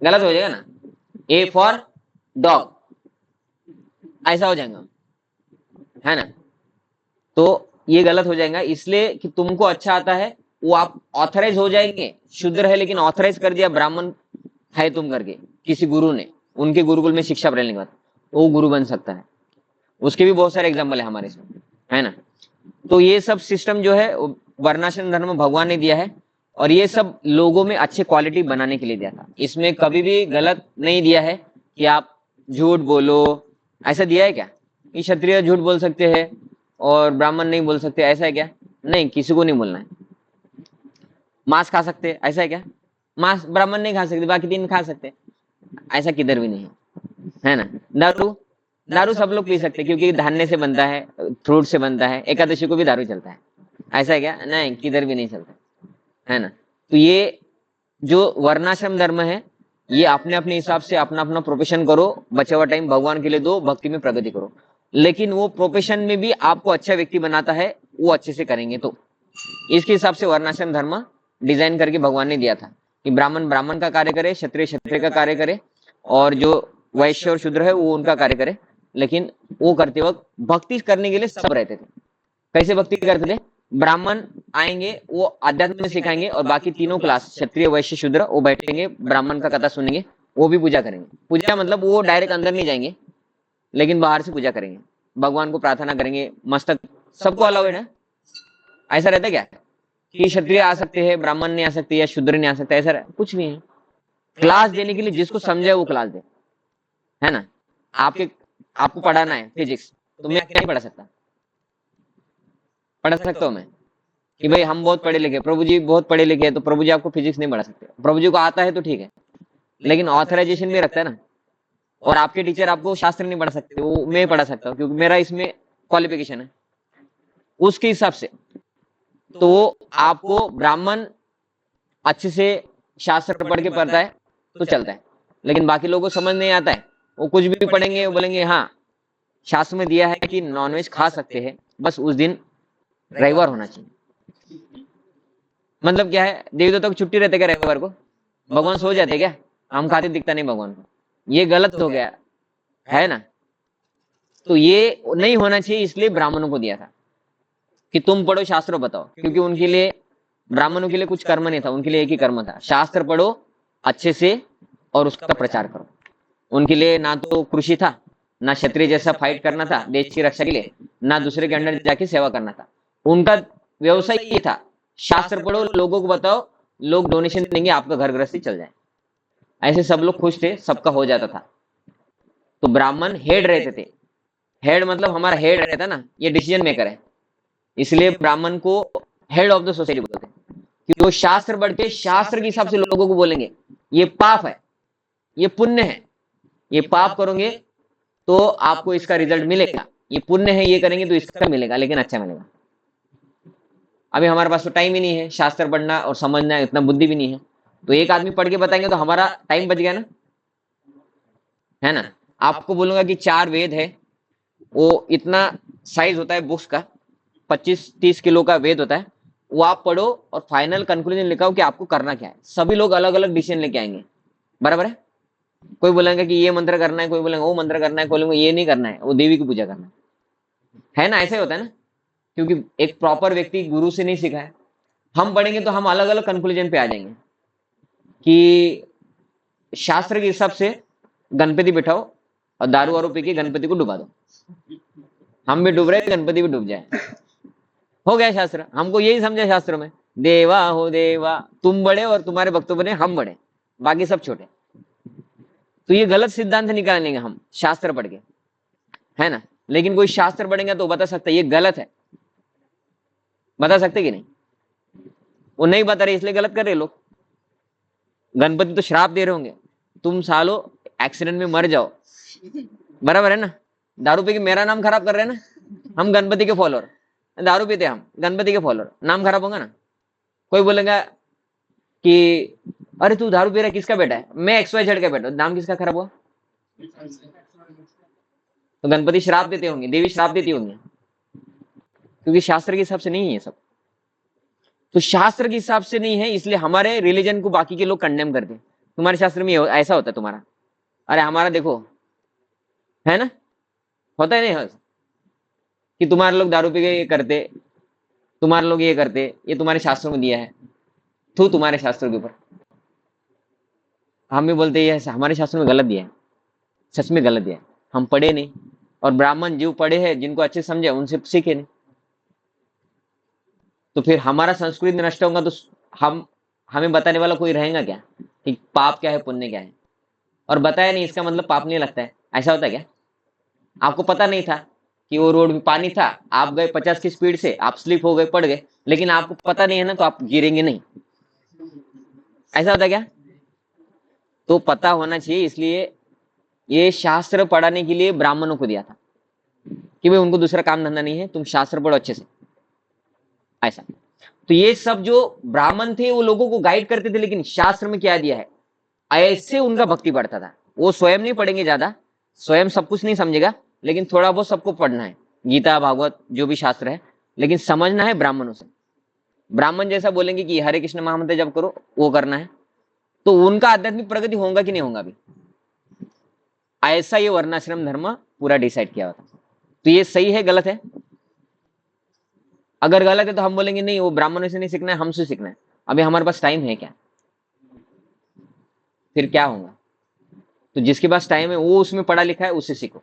गलत हो जाएगा ना। ए फॉर डॉग ऐसा हो जाएगा, है ना। तो ये गलत हो जाएगा, इसलिए कि तुमको अच्छा आता है वो आप ऑथराइज हो जाएंगे। शूद्र है लेकिन ऑथराइज कर दिया ब्राह्मण है तुम करके, किसी गुरु ने, उनके गुरुकुल में शिक्षा लेने के बाद वो गुरु बन सकता है। उसके भी बहुत सारे एग्जाम्पल है हमारे इसमें, है ना। तो ये सब सिस्टम जो है वर्णाश्रम धर्म भगवान ने दिया है, और ये सब लोगों में अच्छे क्वालिटी बनाने के लिए दिया था। इसमें कभी भी गलत नहीं दिया है कि आप झूठ बोलो, ऐसा दिया है क्या कि क्षत्रिय झूठ बोल सकते हैं और ब्राह्मण नहीं बोल सकते, ऐसा है क्या? नहीं, किसी को नहीं बोलना है। मांस खा सकते, ऐसा है क्या? मांस ब्राह्मण नहीं खा सकते, बाकी तीन खा सकते, ऐसा किधर भी नहीं है ना। दारू, दारू सब लोग पी सकते क्योंकि धान्य से बनता है, फ्रूट से बनता है, एकादशी को भी दारू चलता है, ऐसा है क्या? नहीं, किधर भी नहीं चलता, है ना। तो ये जो वर्णाश्रम धर्म है, ये अपने अपने हिसाब से अपना अपना प्रोफेशन करो, बचा हुआ टाइम भगवान के लिए दो, भक्ति में प्रगति करो। लेकिन वो प्रोफेशन में भी आपको अच्छा व्यक्ति बनाता है, वो अच्छे से करेंगे तो। इसके हिसाब से वर्णाश्रम धर्म डिजाइन करके भगवान ने दिया था कि ब्राह्मण ब्राह्मण का कार्य करे, क्षत्रिय क्षत्रिय का कार्य करे, और जो वैश्य और शूद्र है वो उनका कार्य करे। लेकिन वो करते वक्त भक्ति करने के लिए सब रहते थे। कैसे भक्ति करते थे? ब्राह्मण आएंगे, वो आध्यात्म में सिखाएंगे, और बाकी तीनों क्लास क्षत्रिय वैश्य शूद्र वो बैठेंगे, ब्राह्मण का कथा सुनेंगे, वो भी पूजा करेंगे। पूजा मतलब वो डायरेक्ट अंदर नहीं जाएंगे, लेकिन बाहर से पूजा करेंगे, भगवान को प्रार्थना करेंगे, मस्तक सबको अलाउ है ना। ऐसा रहता क्या कि क्षत्रिय आ सकते हैं, ब्राह्मण नहीं आ सकते, या शूद्र नहीं आ सकते? ऐसा कुछ नहीं है। क्लास देने के लिए जिसको समझे वो क्लास दे, है ना। आपको पढ़ाना है फिजिक्स, तो मैं नहीं पढ़ा सकता? पढ़ा सकता हूँ मैं कि भाई हम बहुत पढ़े लिखे, प्रभु जी बहुत पढ़े लिखे हैं, तो प्रभु जी आपको फिजिक्स नहीं पढ़ा सकते। प्रभु जी को आता है तो ठीक है, लेकिन ऑथराइजेशन भी रखता है ना। और आपके टीचर आपको शास्त्र नहीं पढ़ा सकते, वो मैं पढ़ा सकता हूँ क्योंकि मेरा इसमें क्वालिफिकेशन है उसके हिसाब से। तो आपको ब्राह्मण अच्छे से शास्त्र पढ़ के पढ़ता है तो चलता है, लेकिन बाकी लोगों को समझ नहीं आता है, वो कुछ भी पढ़ेंगे, वो बोलेंगे हाँ शास्त्र में दिया है कि नॉनवेज खा सकते हैं, बस उस दिन रविवार होना चाहिए। मतलब क्या है, देवी देवता को छुट्टी रहते क्या रविवार को? भगवान सो जाते क्या? हम खाते दिखता नहीं भगवान को, ये गलत हो गया, है ना। तो ये नहीं होना चाहिए, इसलिए ब्राह्मणों को दिया था कि तुम पढ़ो शास्त्र बताओ, क्योंकि उनके लिए, ब्राह्मणों के लिए कुछ कर्म नहीं था, उनके लिए एक ही कर्म था, शास्त्र पढ़ो अच्छे से और उसका प्रचार करो। उनके लिए ना तो कृषि था, ना क्षत्रिय जैसा फाइट करना था देश की रक्षा के लिए, ना दूसरे के अंडर जाके सेवा करना था। उनका व्यवसाय ये था, शास्त्र पढ़ो, लोगों को बताओ, लोग डोनेशन देंगे, आपका घर गृहस्थी चल जाए। ऐसे सब लोग खुश थे, सबका हो जाता था। तो ब्राह्मण हेड रहते थे। हेड मतलब हमारा हेड रहता ना, ये डिसीजन मेकर है, इसलिए ब्राह्मण को हेड ऑफ द सोसाइटी बोलते हैं, कि वो शास्त्र पढ़ के शास्त्र के हिसाब से लोगों को बोलेंगे ये पाप है, ये पुण्य है, ये पाप करोगे तो आपको इसका रिजल्ट मिलेगा, ये पुण्य है, ये करेंगे तो इसका मिलेगा, लेकिन अच्छा मिलेगा। अभी हमारे पास तो टाइम ही नहीं है शास्त्र पढ़ना और समझना, इतना बुद्धि भी नहीं है, तो एक आदमी पढ़ के बताएंगे तो हमारा टाइम बच गया ना, है ना। आपको बोलूंगा कि 4 वेद है, वो इतना साइज होता है बुक्स का, 25-30 किलो का वेद होता है, वो आप पढ़ो और फाइनल कंक्लूजन लिखाओ कि आपको करना क्या है। सभी लोग अलग अलग डिसीजन लेके आएंगे, बराबर है। कोई बोलेगा कि ये मंत्र करना है, कोई बोलेगा वो मंत्र करना है, कोई बोलेगा ये नहीं करना है, वो देवी की पूजा करना है ना। ऐसा ही होता है ना, क्योंकि एक प्रॉपर व्यक्ति गुरु से नहीं सीखा है। हम पढ़ेंगे तो हम अलग अलग कंक्लूजन पे आ जाएंगे कि शास्त्र के हिसाब से गणपति बिठाओ और दारू वारू पी के गणपति को डुबा दो, हम भी डूब रहे, गणपति भी डूब जाए, हो गया शास्त्र। हमको यही समझा शास्त्र में, देवा हो देवा, तुम बड़े और तुम्हारे भक्तों बने, हम बड़े, बाकी सब छोटे। तो ये गलत सिद्धांत निकालेंगे हम शास्त्र पढ़ के, है ना। लेकिन कोई शास्त्र पढ़ेंगे तो बता सकता है ये गलत है, बता सकते कि नहीं? वो नहीं बता रहे इसलिए गलत कर रहे लोग। गणपति तो श्राप दे रहे होंगे, तुम सालो एक्सीडेंट में मर जाओ, बराबर है ना। दारू पी के मेरा नाम खराब कर रहे हैं ना, हम गणपति के फॉलोअर, दारू पीते हम गणपति के फॉलोअर, नाम खराब होगा ना। कोई बोलेगा कि अरे तू दारू पी रहा है, किसका बेटा है? मैं XYZ का बेटा, नाम किसका खराब हुआ? तो गणपति श्राप देते होंगे, देवी श्राप देती होंगी, क्योंकि शास्त्र के हिसाब से नहीं है ये सब। तो शास्त्र के हिसाब से नहीं है, इसलिए हमारे रिलीजन को बाकी के लोग कंडेम करते हैं। तुम्हारे शास्त्र में ऐसा होता है तुम्हारा, अरे हमारा देखो, है ना, होता है नहीं कि तुम्हारे लोग दारू पी के ये करते, तुम्हारे लोग ये करते, ये तुम्हारे शास्त्रों में दिया है, तू तुम्हारे शास्त्रों के ऊपर। हम भी बोलते हैं ये हमारे शास्त्रों में गलत दिया है, सच में गलत दिया है, हम पढ़े नहीं। और ब्राह्मण जो पढ़े हैं, जिनको अच्छे समझे, उनसे सीखे नहीं। तो फिर हमारा संस्कृति नष्ट होगा तो हमें बताने वाला कोई रहेगा क्या कि पाप क्या है पुण्य क्या है? और बताया नहीं इसका मतलब पाप नहीं लगता है, ऐसा होता है क्या? आपको पता नहीं था कि वो रोड में पानी था, आप गए 50 की स्पीड से, आप स्लिप हो गए, पड़ गए, लेकिन आपको पता नहीं है ना, तो आप गिरेंगे नहीं, ऐसा होता है क्या? तो पता होना चाहिए। इसलिए ये शास्त्र पढ़ाने के लिए ब्राह्मणों को दिया था कि भाई उनको दूसरा काम धंधा नहीं है, तुम शास्त्र पढ़ो अच्छे से, ऐसा। तो ये सब जो ब्राह्मण थे वो लोगों को गाइड करते थे, लेकिन शास्त्र में क्या दिया है, ऐसे उनका भक्ति बढ़ता था। वो स्वयं नहीं पढ़ेंगे ज्यादा, स्वयं सब कुछ नहीं समझेगा, लेकिन थोड़ा बहुत सबको पढ़ना है, गीता भागवत जो भी शास्त्र है, लेकिन समझना है ब्राह्मणों से। ब्राह्मण जैसा बोलेंगे कि हरे कृष्ण महामंत्र जप करो, वो करना है, तो उनका आध्यात्मिक प्रगति होगा कि नहीं होगा भी, ऐसा ये वर्णाश्रम धर्म पूरा डिसाइड किया हुआ था। तो ये सही है गलत है? अगर गलत है तो हम बोलेंगे नहीं, वो ब्राह्मणों से नहीं सीखना है, हमसे सीखना है। अभी हमारे पास टाइम है क्या? फिर क्या होगा? तो जिसके पास टाइम है वो उसमें पढ़ा लिखा है, उससे सीखो,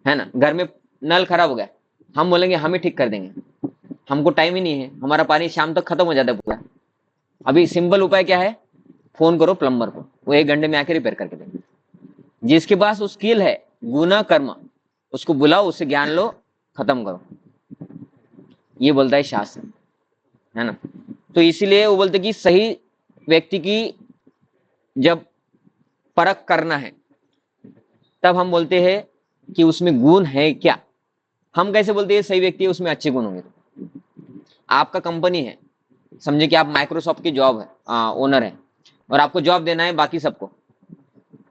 है ना। घर में नल खराब हो गया, हम बोलेंगे हम ही ठीक कर देंगे, हमको टाइम ही नहीं है, हमारा पानी शाम तक खत्म हो जाता है पूरा। अभी सिंपल उपाय क्या है, फोन करो प्लम्बर को, वो 1 घंटे में आके रिपेयर करके देंगे। जिसके पास वो स्किल है, गुना कर्म, उसको बुलाओ, उससे ज्ञान लो, खत्म करो, ये बोलता है शास्त्र, है ना। तो इसीलिए वो बोलते कि सही व्यक्ति की जब परख करना है, तब हम बोलते हैं कि उसमें गुण है क्या। हम कैसे बोलते हैं सही व्यक्ति है, उसमें अच्छे गुण होंगे। आपका कंपनी है, समझे कि आप माइक्रोसॉफ्ट की जॉब है, ओनर है, और आपको जॉब देना है बाकी सबको,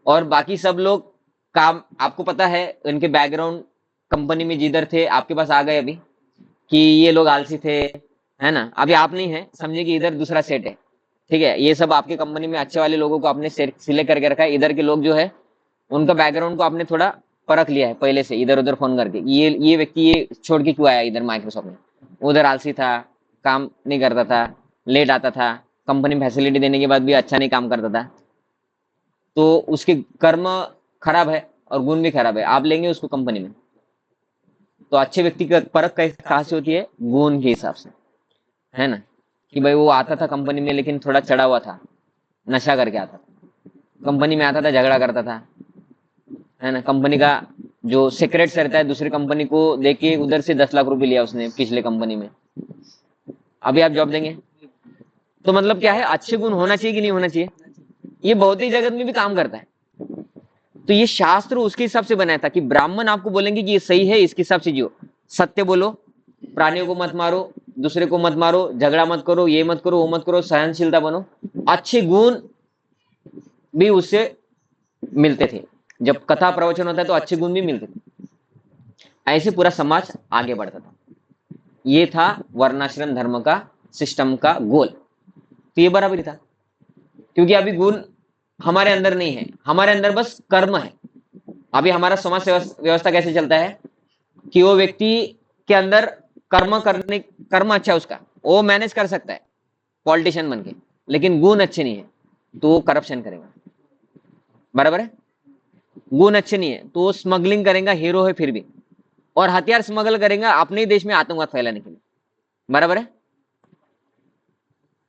और बाकी सब लोग काम, आपको पता है उनके बैकग्राउंड कंपनी में जिधर थे आपके पास आ गए अभी कि ये लोग आलसी थे, है ना। अभी आप नहीं है, समझे कि इधर दूसरा सेट है, ठीक है, ये सब आपके कंपनी में अच्छे वाले लोगों को आपने सिलेक्ट करके रखा है। इधर के लोग जो है उनका बैकग्राउंड को आपने थोड़ा परख लिया है पहले से, इधर उधर फोन करके, ये व्यक्ति ये छोड़ के क्यों आया इधर माइक्रोसॉफ्ट में, उधर आलसी था, काम नहीं करता था, लेट आता था, कंपनी में फैसिलिटी देने के बाद भी अच्छा नहीं काम करता था, तो उसके कर्म खराब है और गुण भी खराब है, आप लेंगे उसको कंपनी में। तो अच्छे व्यक्ति का परख कहाँ से होती है, गुण के हिसाब से, है ना। कि भाई वो आता था कंपनी में लेकिन थोड़ा चढ़ा हुआ था, नशा करके आता था, कंपनी में आता था झगड़ा करता था, है ना। कंपनी का जो सीक्रेट्स रहता है दूसरी कंपनी को देके उधर से 10 लाख रुपए लिया उसने पिछले कंपनी में, अभी आप जॉब देंगे? तो मतलब क्या है, अच्छे गुण होना चाहिए कि नहीं होना चाहिए? ये भौतिक जगत में भी काम करता है। तो ये शास्त्र उसके हिसाब से बनाया था कि ब्राह्मण आपको बोलेंगे कि ये सही है, इसके हिसाब से जियो, सत्य बोलो, प्राणियों को मत मारो, दूसरे को मत मारो, झगड़ा मत करो, ये मत करो, वो मत करो, सहनशीलता बनो। अच्छे गुण भी उससे मिलते थे, जब कथा प्रवचन होता है तो अच्छे गुण भी मिलते थे। ऐसे पूरा समाज आगे बढ़ता था। ये था वर्णाश्रम धर्म का सिस्टम का गोल। तो ये बराबर था, क्योंकि अभी गुण हमारे अंदर नहीं है, हमारे अंदर बस कर्म है। अभी हमारा समाज व्यवस्था कैसे चलता है कि वो व्यक्ति के अंदर कर्म अच्छा है उसका, वो मैनेज कर सकता है पॉलिटिशियन बन के, लेकिन गुण अच्छे नहीं है तो वो करप्शन करेगा, बराबर है। गुण अच्छे नहीं है तो वो स्मगलिंग करेगा, हीरो है फिर भी, और हथियार स्मगल करेगा अपने ही देश में आतंकवाद फैलाने के लिए, बराबर है।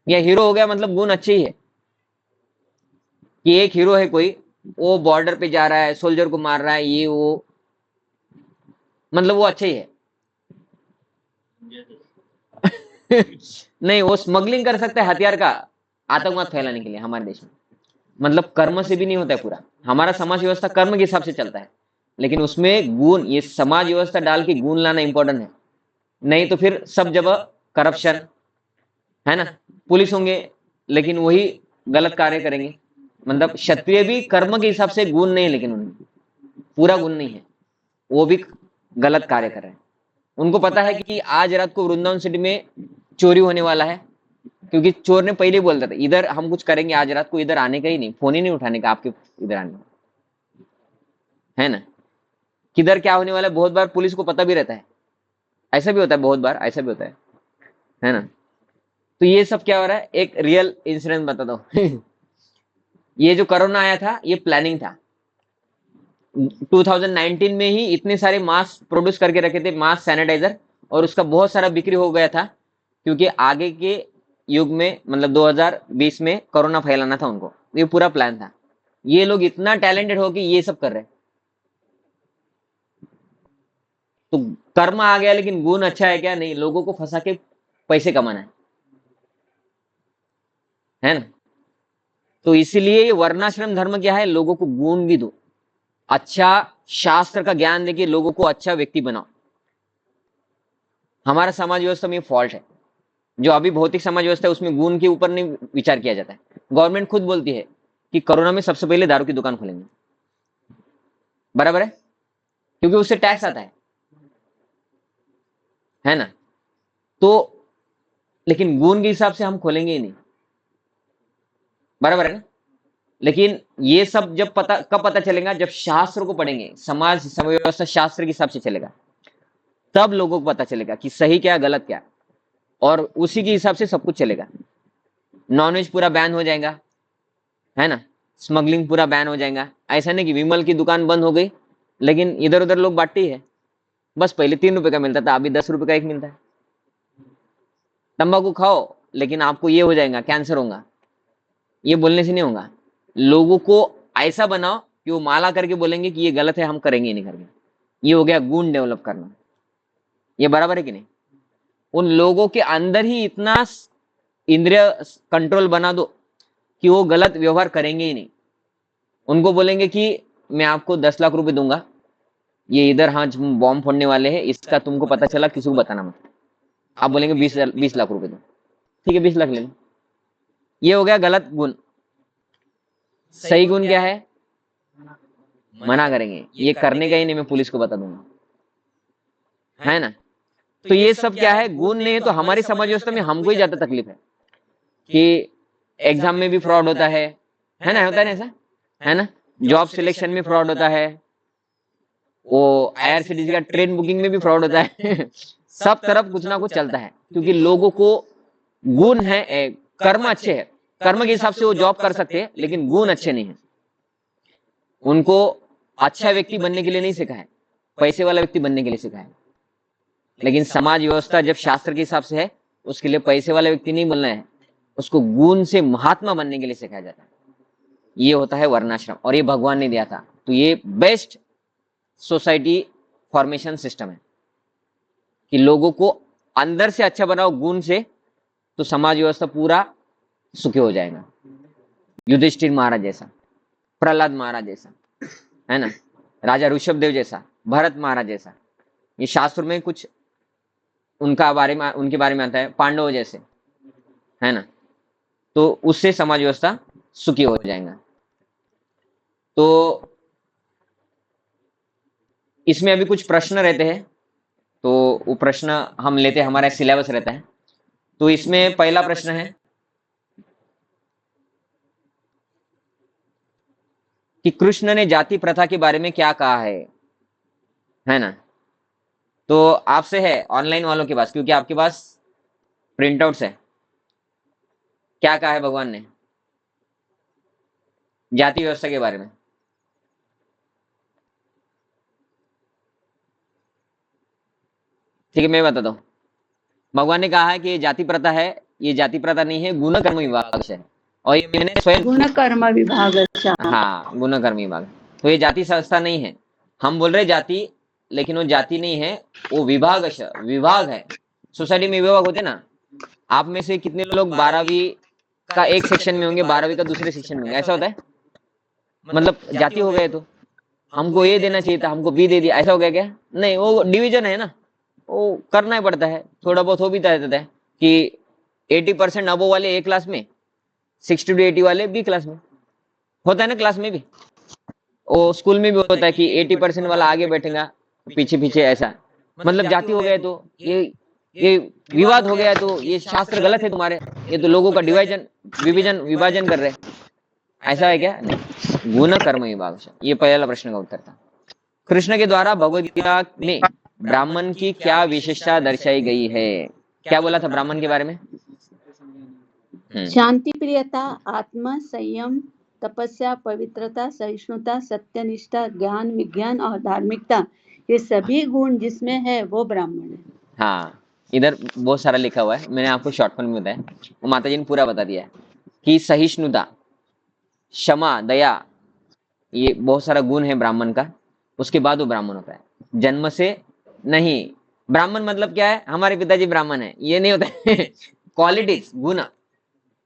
या हीरो हो गया मतलब गुण अच्छे ही है कि एक हीरो है कोई वो बॉर्डर पे जा रहा है, सोल्जर को मार रहा है, ये वो, मतलब वो अच्छा ही है। नहीं, वो स्मगलिंग कर सकता है हथियार का आतंकवाद फैलाने के लिए हमारे देश में। मतलब कर्म से भी नहीं होता है पूरा। हमारा समाज व्यवस्था कर्म के हिसाब से चलता है, लेकिन उसमें गुण, ये समाज व्यवस्था डाल के गुण लाना इंपॉर्टेंट है। नहीं तो फिर सब जगह करप्शन है ना, पुलिस होंगे लेकिन वही गलत कार्य करेंगे। मतलब क्षत्रिय भी कर्म के हिसाब से गुण नहीं है, लेकिन उनमें पूरा गुण नहीं है, वो भी गलत कार्य कर रहे हैं। उनको पता है कि आज रात को वृंदावन सिटी में चोरी होने वाला है, क्योंकि चोर ने पहले ही बोल दिया था इधर हम कुछ करेंगे, आज रात को इधर आने का ही नहीं, फोन ही नहीं उठाने का आपके इधर आने का, है ना। किधर क्या होने वाला है बहुत बार पुलिस को पता भी रहता है, ऐसा भी होता है, बहुत बार ऐसा भी होता है ना। तो ये सब क्या हो रहा है, एक रियल इंसिडेंट बता दो। ये जो कोरोना आया था ये प्लानिंग था। 2019 में ही इतने सारे मास्क प्रोड्यूस करके रखे थे, मास्क सैनिटाइजर, और उसका बहुत सारा बिक्री हो गया था, क्योंकि आगे के युग में मतलब 2020 में कोरोना फैलाना था उनको। ये पूरा प्लान था। ये लोग इतना टैलेंटेड हो कि ये सब कर रहे हैं। तो कर्म आ गया, लेकिन गुण अच्छा है क्या? नहीं, लोगों को फंसा के पैसे कमाना है ना। तो इसीलिए ये वर्णाश्रम धर्म क्या है, लोगों को गुण भी दो, अच्छा शास्त्र का ज्ञान देके लोगों को अच्छा व्यक्ति बनाओ। हमारा समाज व्यवस्था में फॉल्ट है, जो अभी भौतिक समाज व्यवस्था है उसमें गुण के ऊपर नहीं विचार किया जाता है। गवर्नमेंट खुद बोलती है कि कोरोना में सबसे पहले दारू की दुकान खोलेंगे, बराबर है, क्योंकि उससे टैक्स आता है ना। तो लेकिन गुण के हिसाब से हम खोलेंगे ही नहीं, बराबर है ना। लेकिन ये सब जब पता कब पता चलेगा, जब शास्त्र को पढ़ेंगे, समाज समय व्यवस्था शास्त्र के हिसाब से चलेगा, तब लोगों को पता चलेगा कि सही क्या गलत क्या, और उसी के हिसाब से सब कुछ चलेगा। नॉनवेज पूरा बैन हो जाएगा, है ना, स्मगलिंग पूरा बैन हो जाएगा। ऐसा नहीं कि विमल की दुकान बंद हो गई लेकिन इधर उधर लोग बांटते ही है। बस पहले 3 रुपए का मिलता था, अभी 10 रुपए का एक मिलता है। तंबाकू खाओ लेकिन आपको ये हो जाएगा, कैंसर होगा, ये बोलने से नहीं होगा। लोगों को ऐसा बनाओ कि वो माला करके बोलेंगे कि ये गलत है, हम करेंगे नहीं करेंगे। ये हो गया गुण डेवलप करना। ये बराबर है कि नहीं? उन लोगों के अंदर ही इतना इंद्रिय कंट्रोल बना दो कि वो गलत व्यवहार करेंगे ही नहीं। उनको बोलेंगे कि मैं आपको 10 लाख रुपए दूंगा, ये इधर हाँ बॉम्ब फोड़ने वाले हैं, इसका तुमको पता चला किसी को बताना मत। आप बोलेंगे 20 लाख रुपए दो, ठीक है 20 लाख ले लो। ये हो गया गलत गुण। सही गुण क्या है? मना करेंगे, ये करने का ही नहीं, मैं पुलिस को बता दूंगा, है ना। तो ये सब क्या है, गुण नहीं है। तो हमारी समाज व्यवस्था में हमको ही ज्यादा तकलीफ है कि एग्जाम में भी फ्रॉड होता है ना, होता है ना ऐसा, है ना। जॉब सिलेक्शन में फ्रॉड होता है, वो आईआरसीटीसी का ट्रेन बुकिंग में भी फ्रॉड होता है। सब तरफ कुछ ना कुछ चलता है, क्योंकि लोगों को गुण है, कर्म अच्छे है, कर्म के हिसाब से वो जॉब कर सकते हैं, लेकिन गुण अच्छे नहीं है। उनको अच्छा व्यक्ति बनने के लिए नहीं सिखाया, पैसे वाला व्यक्ति बनने के लिए सिखाया। लेकिन समाज व्यवस्था जब शास्त्र के हिसाब से है, उसके लिए पैसे वाला व्यक्ति नहीं बनना है, उसको गुण से महात्मा बनने के लिए सिखाया जाता है। ये होता है वर्णाश्रम, और ये भगवान ने दिया था। तो ये बेस्ट सोसाइटी फॉर्मेशन सिस्टम है कि लोगों को अंदर से अच्छा बनाओ गुण से, तो समाज व्यवस्था पूरा सुखी हो जाएगा। युधिष्ठिर महाराज जैसा, प्रहलाद महाराज जैसा, है ना, राजा ऋषभदेव जैसा, भरत महाराज जैसा, ये शास्त्र में कुछ उनके बारे में आता है, पांडव जैसे, है ना। तो उससे समाज व्यवस्था सुखी हो जाएगा। तो इसमें अभी कुछ प्रश्न रहते हैं, तो वो प्रश्न हम लेते हैं, हमारा सिलेबस रहता है। तो इसमें पहला प्रश्न है कि कृष्ण ने जाति प्रथा के बारे में क्या कहा है ना। तो आपसे है ऑनलाइन वालों के पास, क्योंकि आपके पास प्रिंट आउट्स है, क्या कहा है भगवान ने जाति व्यवस्था के बारे में। ठीक है, मैं बताता हूँ। भगवान ने कहा है कि ये जाति प्रथा है, ये जाति प्रथा नहीं है, गुण कर्म विभाग है, और ये मैंने स्वयं, गुण कर्म विभाग। अच्छा, हाँ, गुण कर्म विभाग। तो ये जाति संस्था नहीं है, हम बोल रहे जाति, लेकिन वो जाति नहीं है, वो विभाग है। सोसाइटी में विभाग होते ना, आप में से कितने लोग 12वीं का एक सेक्शन में होंगे, 12वीं का दूसरे सेक्शन में होंगे, ऐसा होता है? मतलब जाति हो गए तो हमको ए देना चाहिए था, हमको बी दे दिया, ऐसा हो गया क्या? नहीं, वो डिवीजन है ना, वो करना ही पड़ता है, थोड़ा बहुत हो भी जाता है कि 80% अबो वाले ए क्लास में, 60 to 80 वाले बी क्लास में, होता है ना क्लास में भी, वो स्कूल में भी होता है कि 80% वाला आगे बैठेगा, पीछे पीछे, ऐसा। मतलब जाति हो गए तो ये विवाद हो गया, तो ये शास्त्र गलत है तुम्हारे, ये तो लोगों का विभाजन कर रहे हैं, ऐसा है क्या? नहीं, गुण कर्म विभाग। ये पहला प्रश्न का उत्तर था। कृष्ण के द्वारा भगवद गीता में ब्राह्मण की क्या विशेषता दर्शाई गई है? क्या बोला था ब्राह्मण के बारे में? शांति प्रियता, आत्मा संयम, तपस्या, पवित्रता, सहिष्णुता, सत्यनिष्ठा, ज्ञान, विज्ञान और धार्मिकता, ये सभी गुण जिसमें है वो ब्राह्मण है। हाँ, इधर बहुत सारा लिखा हुआ है, मैंने आपको शॉर्ट फॉर्म में बताया, वो माता जी ने पूरा बता दिया है कि सहिष्णुता, क्षमा, दया, ये बहुत सारा गुण है ब्राह्मण का, उसके बाद वो ब्राह्मण होता है, जन्म से नहीं। ब्राह्मण मतलब क्या है? हमारे पिताजी ब्राह्मण है, ये नहीं होता है। क्वालिटीज, गुण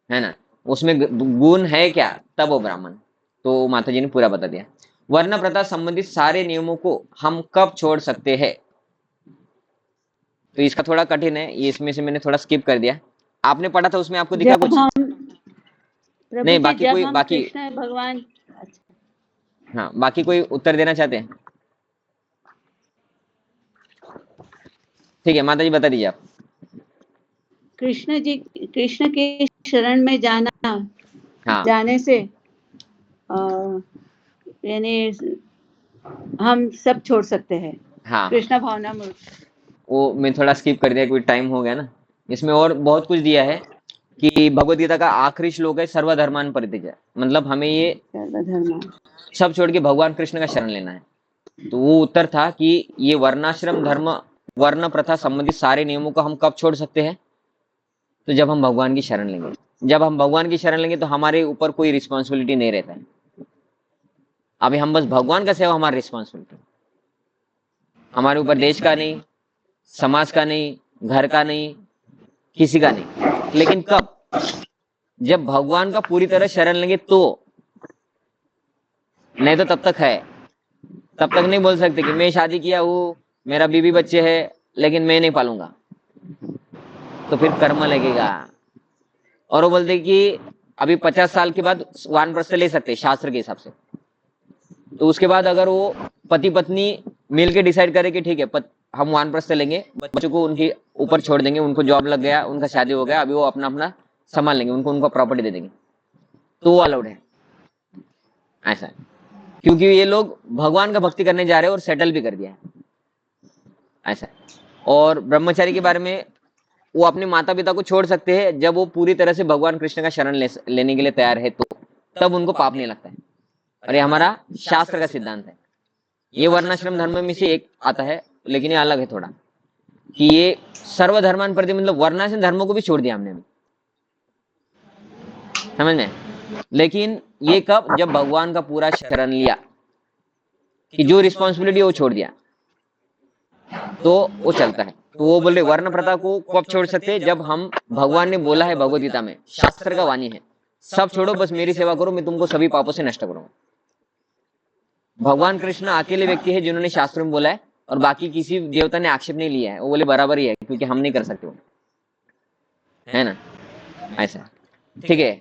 है ना, उसमें गुण है क्या, तब वो ब्राह्मण। तो माता जी ने पूरा बता दिया। वर्ण प्रथा संबंधित सारे नियमों को हम कब छोड़ सकते हैं? तो इसका थोड़ा कठिन है, ये इसमें से मैंने थोड़ा स्किप कर दिया। आपने पढ़ा था, उसमें आपको दिखा जब कुछ? हम प्रभु नहीं, जी, बाकी जब कोई हम बाकी कृष्ण भगवान, अच्छा, हाँ, बाकी कोई उत्तर देना चाहते हैं? ठीक है, माता जी बता दीजिए आप। कृष्ण की शरण में हाँ, जाने से यानी हम सब छोड़ सकते हैं। हाँ, कृष्ण भावना में। वो मैं थोड़ा स्किप कर दिया, कोई टाइम हो गया ना। इसमें और बहुत कुछ दिया है कि भगवद गीता का आखिरी श्लोक है सर्वधर्मान परित्यज्य, मतलब हमें ये सर्वधर्म। सब छोड़ के भगवान कृष्ण का शरण लेना है। तो वो उत्तर था कि ये वर्णाश्रम धर्म, वर्ण प्रथा संबंधित सारे नियमों को हम कब छोड़ सकते हैं? तो जब हम भगवान की शरण लेंगे। जब हम भगवान की शरण लेंगे तो हमारे ऊपर कोई रिस्पॉन्सिबिलिटी नहीं रहता है, अभी हम बस भगवान का सेवा हमारी रिस्पॉन्सिबिलिटी, हमारे ऊपर देश का नहीं, समाज का नहीं, घर का नहीं, किसी का नहीं। लेकिन कब? जब भगवान का पूरी तरह शरण लेंगे तो, नहीं तो तब तक है। तब तक नहीं बोल सकते कि मैं शादी किया हूँ, मेरा बीवी बच्चे है, लेकिन मैं नहीं पालूंगा, तो फिर कर्म लगेगा। और वो बोलते कि अभी 50 साल के बाद वानप्रस्थ ले सकते शास्त्र के हिसाब से। तो उसके बाद अगर वो पति पत्नी मिल के डिसाइड करे कि ठीक है, हम वानप्रस्थ लेंगे, बच्चों को उनके ऊपर छोड़ देंगे, उनको जॉब लग गया, उनका शादी हो गया, अभी वो अपना अपना संभाल लेंगे, उनको उनका प्रॉपर्टी दे देंगे, तो वो अलाउड है। ऐसा है, क्योंकि ये लोग भगवान का भक्ति करने जा रहे हैं और सेटल भी कर दिया है, ऐसा है। और ब्रह्मचारी के बारे में, वो अपने माता पिता को छोड़ सकते हैं जब वो पूरी तरह से भगवान कृष्ण का शरण लेने के लिए तैयार है, तो तब उनको पाप नहीं लगता है। और ये हमारा शास्त्र का सिद्धांत है। ये वर्णाश्रम धर्म में से एक आता है, लेकिन ये अलग है थोड़ा, कि ये सर्वधर्मान प्रति, मतलब वर्णाश्रम धर्मों को भी छोड़ दिया हमने, समझ में? लेकिन ये कब? जब भगवान का पूरा शरण लिया, कि जो रिस्पॉन्सिबिलिटी वो छोड़ दिया, तो वो चलता है। तो वो बोल रहे वर्ण प्रथा को कब छोड़ सकते हैं? जब हम, भगवान ने बोला है भगवद गीता में, शास्त्र का वाणी है, सब छोड़ो, बस मेरी सेवा करो, मैं तुमको सभी पापों से नष्ट करूंगा। भगवान कृष्ण अकेले व्यक्ति है जिन्होंने शास्त्र में बोला है, और बाकी किसी देवता ने आक्षेप नहीं लिया है, वो बोले बराबर ही है, क्योंकि हम नहीं कर सकते वो, है ना, ऐसा। ठीक है,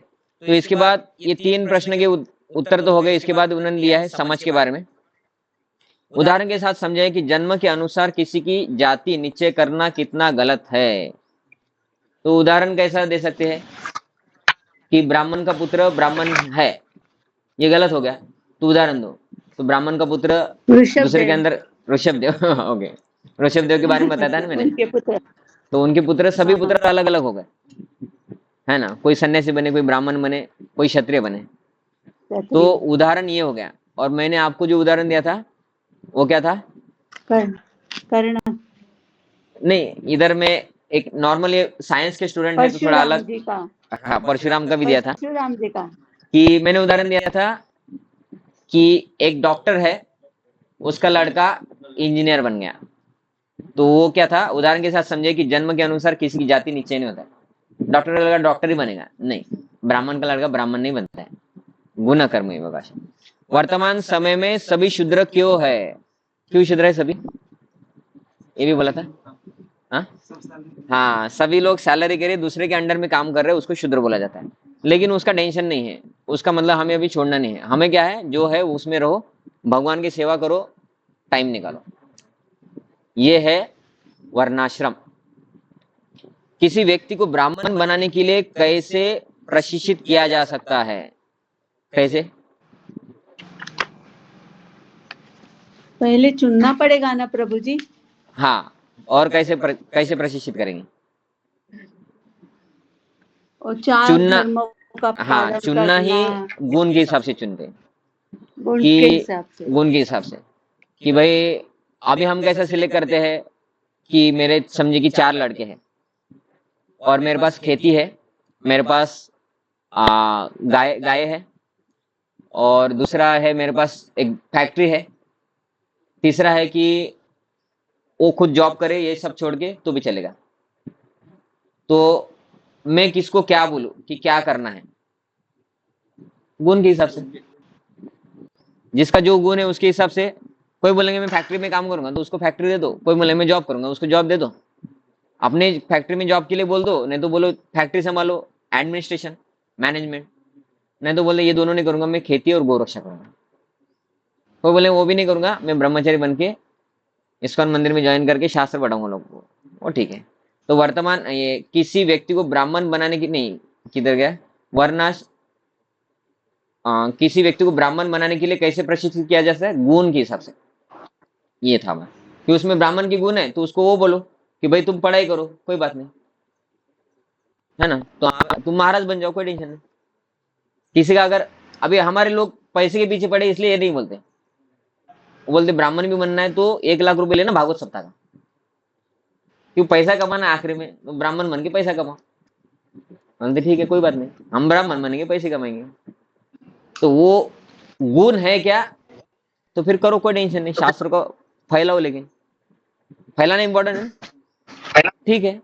तो इसके बाद ये 3 प्रश्न के उत्तर तो हो गए। इसके बाद उन्होंने लिया है समझ के बारे में। उदाहरण के साथ समझाएं कि जन्म के अनुसार किसी की जाति निश्चय करना कितना गलत है। तो उदाहरण कैसा दे सकते हैं कि ब्राह्मण का पुत्र ब्राह्मण है, ये गलत हो गया, तो उदाहरण दो। तो ब्राह्मण का पुत्र दूसरे के अंदर ऋषभदेव ओके, ऋषभदेव के बारे में बताया था ना मैंने। उनके पुत्र, तो उनके पुत्र, सभी पुत्र अलग अलग हो गए, है ना, कोई सन्यासी बने, कोई ब्राह्मण बने, कोई क्षत्रिय बने। तो उदाहरण ये हो गया। और मैंने आपको जो उदाहरण दिया था वो क्या था? कर्ण। नहीं, इधर मैं एक नॉर्मल ये साइंस के स्टूडेंट है तो थोड़ा परशुराम अलग। जी का, हाँ, परशुराम का भी दिया था परशुराम जी का। कि मैंने उदाहरण दिया था कि एक डॉक्टर है, उसका लड़का इंजीनियर बन गया, तो वो क्या था, उदाहरण के साथ समझे कि जन्म के अनुसार किसी की जाति नीचे नहीं होता है। डॉक्टर का लड़का डॉक्टर ही बनेगा नहीं, ब्राह्मण का लड़का ब्राह्मण नहीं बनता है। गुण कर्म विभाषा। वर्तमान समय में सभी शूद्र क्यों है, क्यों शूद्र है सभी, ये भी बोला था। हाँ हाँ, सभी लोग सैलरी के लिए दूसरे के अंडर में काम कर रहे हैं, उसको शूद्र बोला जाता है। लेकिन उसका टेंशन नहीं है, उसका मतलब हमें अभी छोड़ना नहीं है। हमें क्या है, जो है उसमें रहो, भगवान की सेवा करो, टाइम निकालो। ये है वर्णाश्रम। किसी व्यक्ति को ब्राह्मण बनाने के लिए कैसे प्रशिक्षित किया जा सकता है, कैसे? पहले चुनना पड़ेगा ना प्रभु जी। हाँ, और कैसे प्रशिक्षित करेंगे? और 4 चुनना, धर्मों का हाँ, पालन चुनना करना, ही गुण के हिसाब से चुनते हैं गुण के कि हिसाब से। गुण के हिसाब से कि भाई अभी हम कैसा सिलेक्ट करते हैं कि मेरे समझे कि 4 लड़के हैं और मेरे पास खेती है, मेरे पास गाय गाय है, और दूसरा है मेरे पास एक फैक्ट्री है, तीसरा है कि वो खुद जॉब करे, ये सब छोड़ के तो भी चलेगा। तो मैं किसको क्या बोलूं कि क्या करना है, गुण के हिसाब से। जिसका जो गुण है उसके हिसाब से। कोई बोलेंगे मैं फैक्ट्री में काम करूंगा तो उसको फैक्ट्री दे दो, कोई बोलेंगे मैं जॉब करूंगा उसको जॉब दे दो। अपने फैक्ट्री में जॉब के लिए बोल दो, नहीं तो बोलो फैक्ट्री संभालो, एडमिनिस्ट्रेशन, मैनेजमेंट। नहीं तो बोले ये दोनों नहीं करूंगा, मैं खेती और गौरक्षा करूंगा। कोई बोले वो भी नहीं करूंगा, मैं ब्रह्मचारी बन के इस्कॉन मंदिर में ज्वाइन करके शास्त्र पढ़ाऊंगा लोगों को, वो ठीक है। तो वर्तमान ये किसी व्यक्ति को ब्राह्मण बनाने की नहीं, किधर गया वर्णाश, किसी व्यक्ति को ब्राह्मण बनाने के लिए कैसे प्रशिक्षित किया जा सकता है, गुण के हिसाब से। ये था मैं कि उसमें ब्राह्मण की गुण है तो उसको वो बोलो कि भाई तुम पढ़ाई करो, कोई बात नहीं, है ना, तो तुम महाराज बन जाओ, कोई टेंशन नहीं। किसी का अगर, अभी हमारे लोग पैसे के पीछे पड़े इसलिए ये नहीं बोलते, वो बोलते ब्राह्मण भी बनना है तो 1 लाख रुपए लेना भागवत सप्ताह का, क्यों पैसा कमाना है आखिरी में, तो ब्राह्मण बन के पैसा कमाओ। बोलते ठीक है कोई बात नहीं, हम ब्राह्मण बनेंगे पैसे कमाएंगे। तो वो गुण है क्या, तो फिर करो, कोई टेंशन नहीं, शास्त्र को फैलाओ। लेकिन फैलाना इंपॉर्टेंट है, ठीक है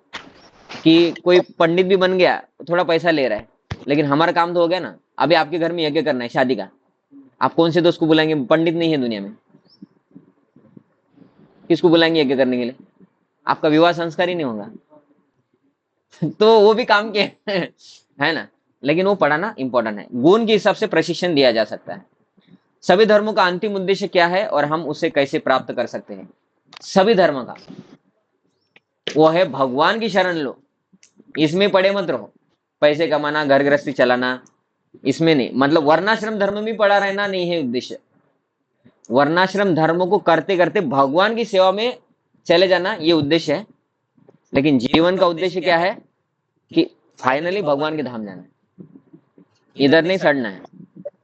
कि कोई पंडित भी बन गया थोड़ा पैसा ले रहा है, लेकिन हमारा काम तो हो गया ना। अभी आपके घर में यज्ञ करना है शादी का, आप कौन से दोस्त को बुलाएंगे, पंडित नहीं है दुनिया में, किसको बुलाएंगे यज्ञ करने के लिए? आपका विवाह संस्कार ही नहीं होगा तो वो भी काम के है ना। लेकिन वो पढ़ाना इंपॉर्टेंट है, गुण के हिसाब से प्रशिक्षण दिया जा सकता है। सभी धर्मों का अंतिम उद्देश्य क्या है और हम उसे कैसे प्राप्त कर सकते हैं? सभी धर्म का वो है भगवान की शरण लो, इसमें पड़े मत रहो, पैसे कमाना, घर गृहस्थी चलाना, इसमें नहीं। मतलब वर्णाश्रम धर्म में पड़ा रहना नहीं है उद्देश्य, वर्णाश्रम धर्म को करते करते भगवान की सेवा में चले जाना ये उद्देश्य है। लेकिन जीवन का उद्देश्य क्या है कि फाइनली भगवान के धाम जाना है, इधर नहीं सड़ना है।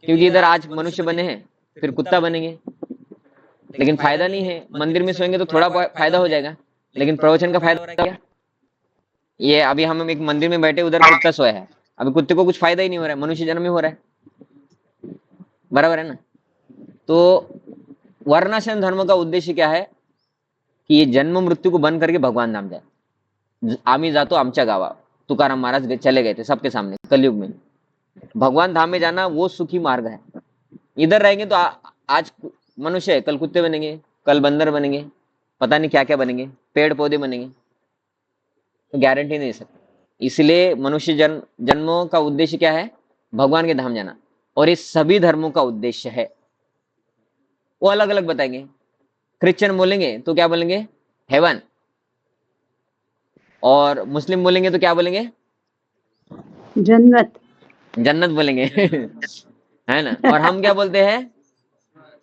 क्योंकि इधर आज मनुष्य बने हैं, फिर कुत्ता बनेंगे, लेकिन फायदा नहीं है। मंदिर में सोएंगे तो थोड़ा फायदा हो जाएगा, लेकिन प्रवचन का फायदा हो रहा है क्या? ये अभी हम एक मंदिर में बैठे, उधर कुत्ता सोया है, अभी कुत्ते को कुछ फायदा ही नहीं हो रहा है, मनुष्य जन्म में हो रहा है, बराबर है ना। तो वर्णाश्रम धर्म का उद्देश्य क्या है कि ये जन्म मृत्यू को बंद करके भगवान धाम जाए। आम्ही जातो आमच्या गावा, तुकाराम महाराज चले गए थे सबके सामने कलयुग में। भगवान धाम में जाना वो सुखी मार्ग है। इधर रहेंगे तो आज मनुष्य है, कल कुत्ते बनेंगे, कल बंदर बनेंगे, पता नहीं क्या क्या बनेंगे, पेड़ पौधे बनेंगे, तो गारंटी नहीं दे सकते। इसलिए मनुष्य जन्मों का उद्देश्य क्या है, भगवान के धाम जाना। और ये सभी धर्मों का उद्देश्य है, वो अलग अलग बताएंगे। क्रिश्चियन बोलेंगे तो क्या बोलेंगे, हेवन, और मुस्लिम बोलेंगे तो क्या बोलेंगे, जन्नत, जन्नत बोलेंगे है ना। और हम क्या बोलते हैं,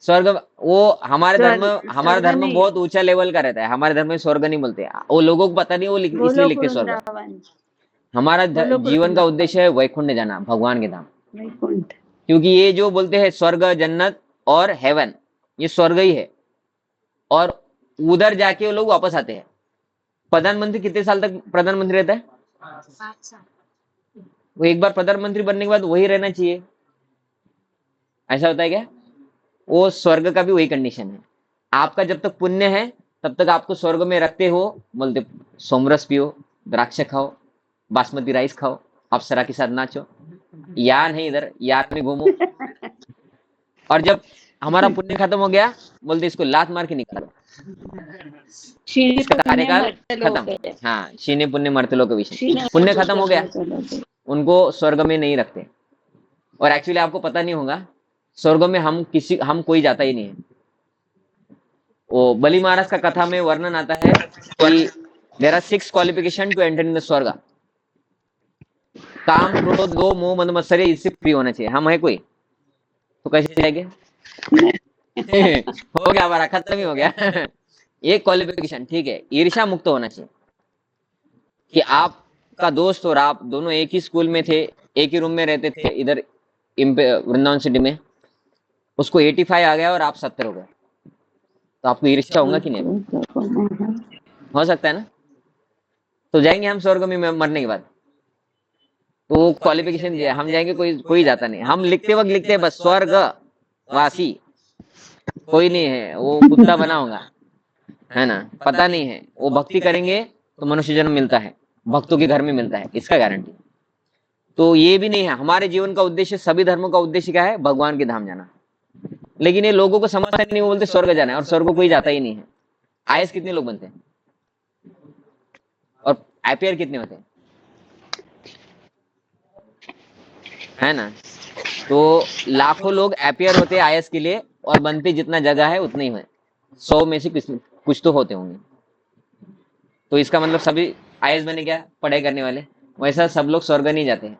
स्वर्ग। वो हमारा स्वर्ग धर्म नहीं, बहुत ऊंचा लेवल का रहता है। हमारे धर्म में स्वर्ग नहीं बोलते, वो लोगों को पता नहीं, वो इसलिए गोलोक लिखते स्वर्ग। वृंदावन, हमारा गोलोक जीवन का वृंदावन, उद्देश्य है वैकुंठ जाना, भगवान के धाम। वैकुंठ। क्योंकि ये जो बोलते हैं स्वर्ग, जन्नत और हेवन, ये स्वर्ग ही है, और उधर जाके वो लोग वापस आते हैं। प्रधानमंत्री कितने साल तक प्रधानमंत्री रहता है? 5 साल। वो एक बार प्रधानमंत्री बनने के बाद वही रहना चाहिए, ऐसा होता है क्या? वो स्वर्ग का भी वही कंडीशन है। आपका जब तक पुण्य है तब तक आपको स्वर्ग में रखते हो, बोलते सोमरस पियो, द्राक्ष खाओ, बासमती राइस खाओ, अप्सरा के साथ नाचो, या नहीं इधर यार में घूमो। और जब हमारा पुण्य खत्म हो गया, बोलते इसको लात मार के निकालो, शीनी इसका पुण्य कार्यकाल मर्त्य लोक खत्म। है। हाँ, शीने पुण्य मर्त्य लोक विषय, शीने पुण्य खत्म हो गया, मर्त्य लोक है। उनको स्वर्ग में नहीं रखते। और एक्चुअली आपको पता नहीं होगा, स्वर्ग में हम कोई जाता ही नहीं है। वो बलि महाराज का कथा में वर्णन आता है कि there are 6 qualification to enter in the swarg. काम, क्रोध, लोभ, मोह, मद मत्सर्य, इससे फ्री होना चाहिए। हम है कोई तो कैसे जाएंगे? हो गया, हमारा खत्म ही हो गया। एक क्वालिफिकेशन, ठीक है, ईर्ष्या मुक्त होना चाहिए कि आपका दोस्त और आप दोनों एक ही स्कूल में थे, एक ही रूम में रहते थे इधर वृंदावन सिटी में, उसको 85 आ गया और आप 70 हो गए, तो आपको ईर्ष्या होगा कि नहीं? हो सकता है ना? तो जाएंगे हम स्वर्ग में मरने के बाद? तो वो क्वालिफिकेशन दिया, हम जाएंगे, कोई जाता नहीं। हम लिखते वक्त लिखते हैं बस स्वर्ग वासी, कोई नहीं है, वो कुत्ता बना होगा, है ना, पता नहीं है। वो भक्ति करेंगे तो मनुष्य जन्म मिलता है, भक्तों के घर में मिलता है, इसका गारंटी। तो ये भी नहीं है हमारे जीवन का उद्देश्य। सभी धर्मों का उद्देश्य क्या है? भगवान के धाम जाना। लेकिन ये लोगों को समझता नहीं, वो बोलते स्वर्ग जाना है, और स्वर्ग को कोई जाता ही नहीं है। आईएएस कितने लोग बनते हैं और आईपीआर कितने होते हैं, है ना? तो लाखों लोग आईपीआर होते हैं आईएएस के लिए, और बनते जितना जगह है उतने ही है, 100 में से कुछ तो होते होंगे। तो इसका मतलब सभी आईएएस बने क्या, पढ़ाई करने वाले? वैसा सब लोग स्वर्ग नहीं जाते हैं,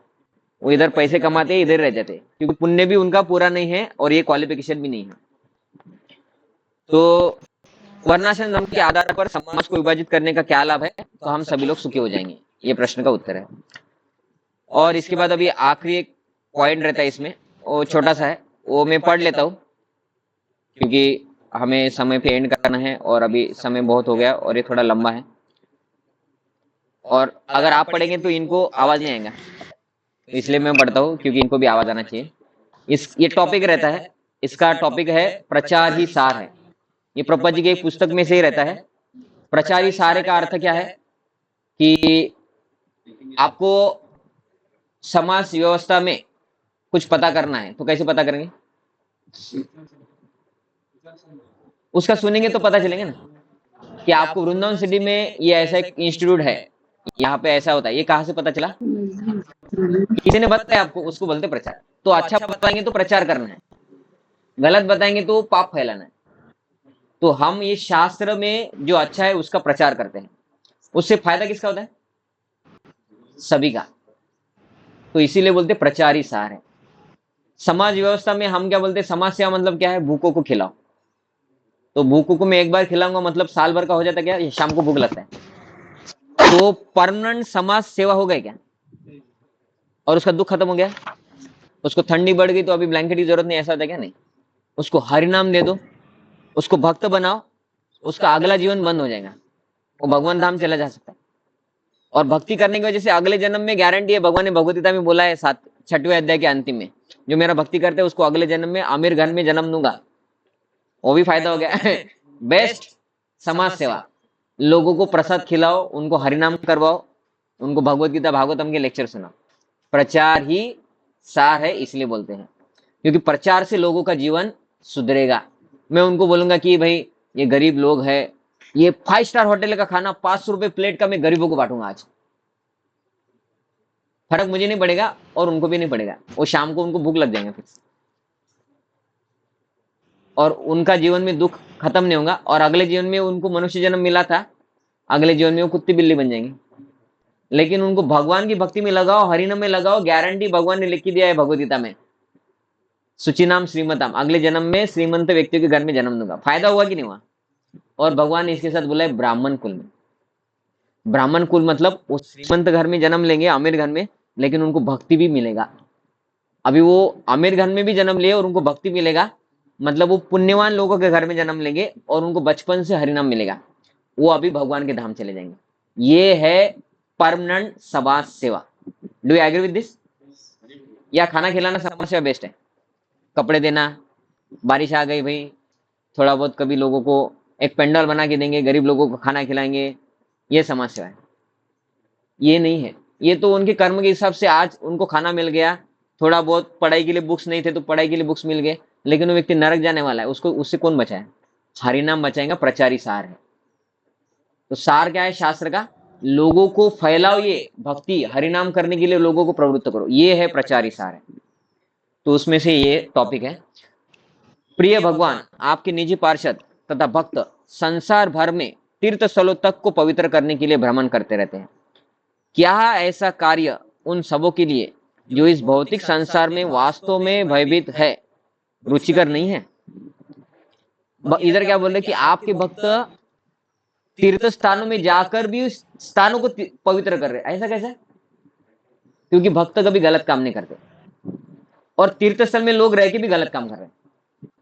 वो इधर पैसे कमाते हैं, इधर रह जाते हैं, क्योंकि पुण्य भी उनका पूरा नहीं है और ये क्वालिफिकेशन भी नहीं है। तो वर्णाश्रम धर्म के आधार पर समाज को विभाजित करने का क्या लाभ है? तो हम सभी लोग सुखी हो जाएंगे, ये प्रश्न का उत्तर है। और इसके बाद अभी आखिरी एक पॉइंट रहता है इसमें, वो छोटा सा है, वो मैं पढ़ लेता हूँ क्योंकि हमें समय पे एंड करना है, और अभी समय बहुत हो गया और ये थोड़ा लंबा है, और अगर आप पढ़ेंगे तो इनको आवाज नहीं आएगा, इसलिए मैं पढ़ता हूँ क्योंकि इनको भी आवाज आना चाहिए। ये टॉपिक रहता है, इसका टॉपिक है प्रचार ही सार है। ये प्रभुपाद जी की एक पुस्तक में से ही रहता है। प्रचार ही सार का अर्थ क्या है कि आपको समाज व्यवस्था में कुछ पता करना है, तो कैसे पता करेंगे? उसका सुनेंगे तो पता चलेंगे ना कि आपको वृंदावन सिटी में ये ऐसा एक इंस्टीट्यूट है, यहाँ पे ऐसा होता है। ये कहाँ से पता चला? किसी ने बताया आपको, उसको बोलते प्रचार। तो अच्छा बताएंगे तो प्रचार करना है, गलत बताएंगे तो पाप फैलाना है। तो हम ये शास्त्र में जो अच्छा है उसका प्रचार करते हैं, उससे फायदा किसका होता है? सभी का। तो इसीलिए बोलते प्रचार ही सार है। समाज व्यवस्था में हम क्या बोलते? समाज सेवा मतलब क्या है? भूखों को खिलाओ। तो भूखों को मैं एक बार खिलाऊंगा मतलब साल भर का हो जाता है क्या? शाम को भूख लगता है, तो परमानेंट समाज सेवा हो गई क्या? और उसका दुख खत्म हो गया। उसको ठंडी बढ़ गई तो अभी ब्लैंकेट की जरूरत नहीं, ऐसा होता है क्या? नहीं। उसको हरिनाम दे दो, उसको भक्त बनाओ, उसका अगला जीवन बंद हो जाएगा, वो भगवान धाम चला जा सकता है। और भक्ति करने की वजह से अगले जन्म में गारंटी है, भगवान ने भगवत गीता में बोला है 6वें अध्याय के अंतिम में, जो मेरा भक्ति करते हैं उसको अगले जन्म में आमिर घर में जन्म दूंगा। वो भी फायदा हो गया। बेस्ट समाज सेवा, लोगों को प्रसाद खिलाओ, उनको हरिनाम करवाओ, उनको भगवत गीता भागवतम के लेक्चर सुनाओ। प्रचार ही सार है, इसलिए बोलते हैं, क्योंकि प्रचार से लोगों का जीवन सुधरेगा। मैं उनको बोलूंगा कि भाई ये गरीब लोग है, ये 5 स्टार होटल का खाना 500 रुपए प्लेट का मैं गरीबों को बांटूंगा आज, फर्क मुझे नहीं पड़ेगा और उनको भी नहीं पड़ेगा। वो शाम को उनको भूख लग जाएंगे फिर, और उनका जीवन में दुख खत्म नहीं होगा, और अगले जीवन में उनको मनुष्य जन्म मिला था, अगले जीवन में वो कुत्ती बिल्ली बन जाएंगे। लेकिन उनको भगवान की भक्ति में लगाओ, हरिनाम में लगाओ, गारंटी भगवान ने लिख दिया है भगवदगीता में, सुचिनाम श्रीमताम, अगले जन्म में श्रीमंत व्यक्तियों के घर में जन्म दूंगा। फायदा हुआ कि नहीं हुआ? और भगवान ने इसके साथ बोला है ब्राह्मण कुल में। ब्राह्मण कुल मतलब वो श्रीमंत घर में जन्म लेंगे, अमीर घर में, लेकिन उनको भक्ति भी मिलेगा। अभी वो अमीर घर में भी जन्म लिए और उनको भक्ति मिलेगा, मतलब वो पुण्यवान लोगों के घर में जन्म लेंगे और उनको बचपन से हरिनाम मिलेगा, वो अभी भगवान के धाम चले जाएंगे। ये है परमानेंट समाज सेवा। Do you agree with this? या खाना खिलाना समाज सेवा बेस्ट है? कपड़े देना, बारिश आ गई भाई, थोड़ा बहुत कभी लोगों को एक पंडाल बना के देंगे, गरीब लोगों को खाना खिलाएंगे, ये समाज सेवा है? ये नहीं है। ये तो उनके कर्म के हिसाब से आज उनको खाना मिल गया, थोड़ा बहुत पढ़ाई के लिए बुक्स नहीं थे तो पढ़ाई के लिए बुक्स मिल गए, लेकिन वो व्यक्ति नरक जाने वाला है, उसको उससे कौन बचाए? हरिनाम बचाएगा, प्रचारी सार है। तो सार क्या है शास्त्र का? लोगों को फैलाओ, ये भक्ति हरिनाम करने के लिए लोगों को प्रवृत्त करो, ये है प्रचारी सार है। तो उसमें से ये टॉपिक है। प्रिय भगवान, आपके निजी पार्षद तथा भक्त संसार भर में तीर्थ स्थलों तक को पवित्र करने के लिए भ्रमण करते रहते हैं। क्या ऐसा कार्य उन सबों के लिए जो इस भौतिक संसार में वास्तव में भयभीत है रुचिकर नहीं है? इधर क्या बोल रहे कि आपके भक्त तीर्थ स्थानों में जाकर भी उस स्थानों को पवित्र कर रहे हैं, ऐसा कैसा? क्योंकि भक्त कभी गलत काम नहीं करते, और तीर्थ स्थल में लोग रह के भी गलत काम कर रहे हैं।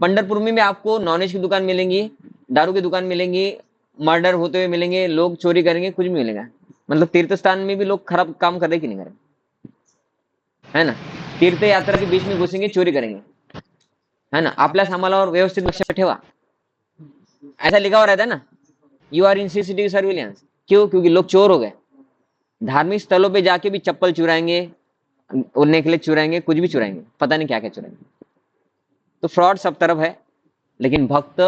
पंढरपुर में आपको नॉनवेज की दुकान मिलेंगी, दारू की दुकान मिलेंगी, मर्डर होते हुए मिलेंगे, लोग चोरी करेंगे, कुछ भी मिलेगा। मतलब तीर्थ स्थान में भी लोग खराब काम कर रहे कि नहीं कर रहे? है ना? तीर्थ यात्रा के बीच में घुसेंगे, चोरी करेंगे, है ना? आपल्या सामानावर व्यवस्थित लक्ष ठेवा, ऐसा लिखा हुआ रहता है ना, you are in CCTV surveillance. क्यों? क्योंकि लोग चोर हो गए। धार्मिक स्थलों पे जाके भी चप्पल चुराएंगे, नेकलेस चुराएंगे, कुछ भी चुराएंगे, पता नहीं क्या क्या चुराएंगे। तो फ्रॉड सब तरफ है, लेकिन भक्त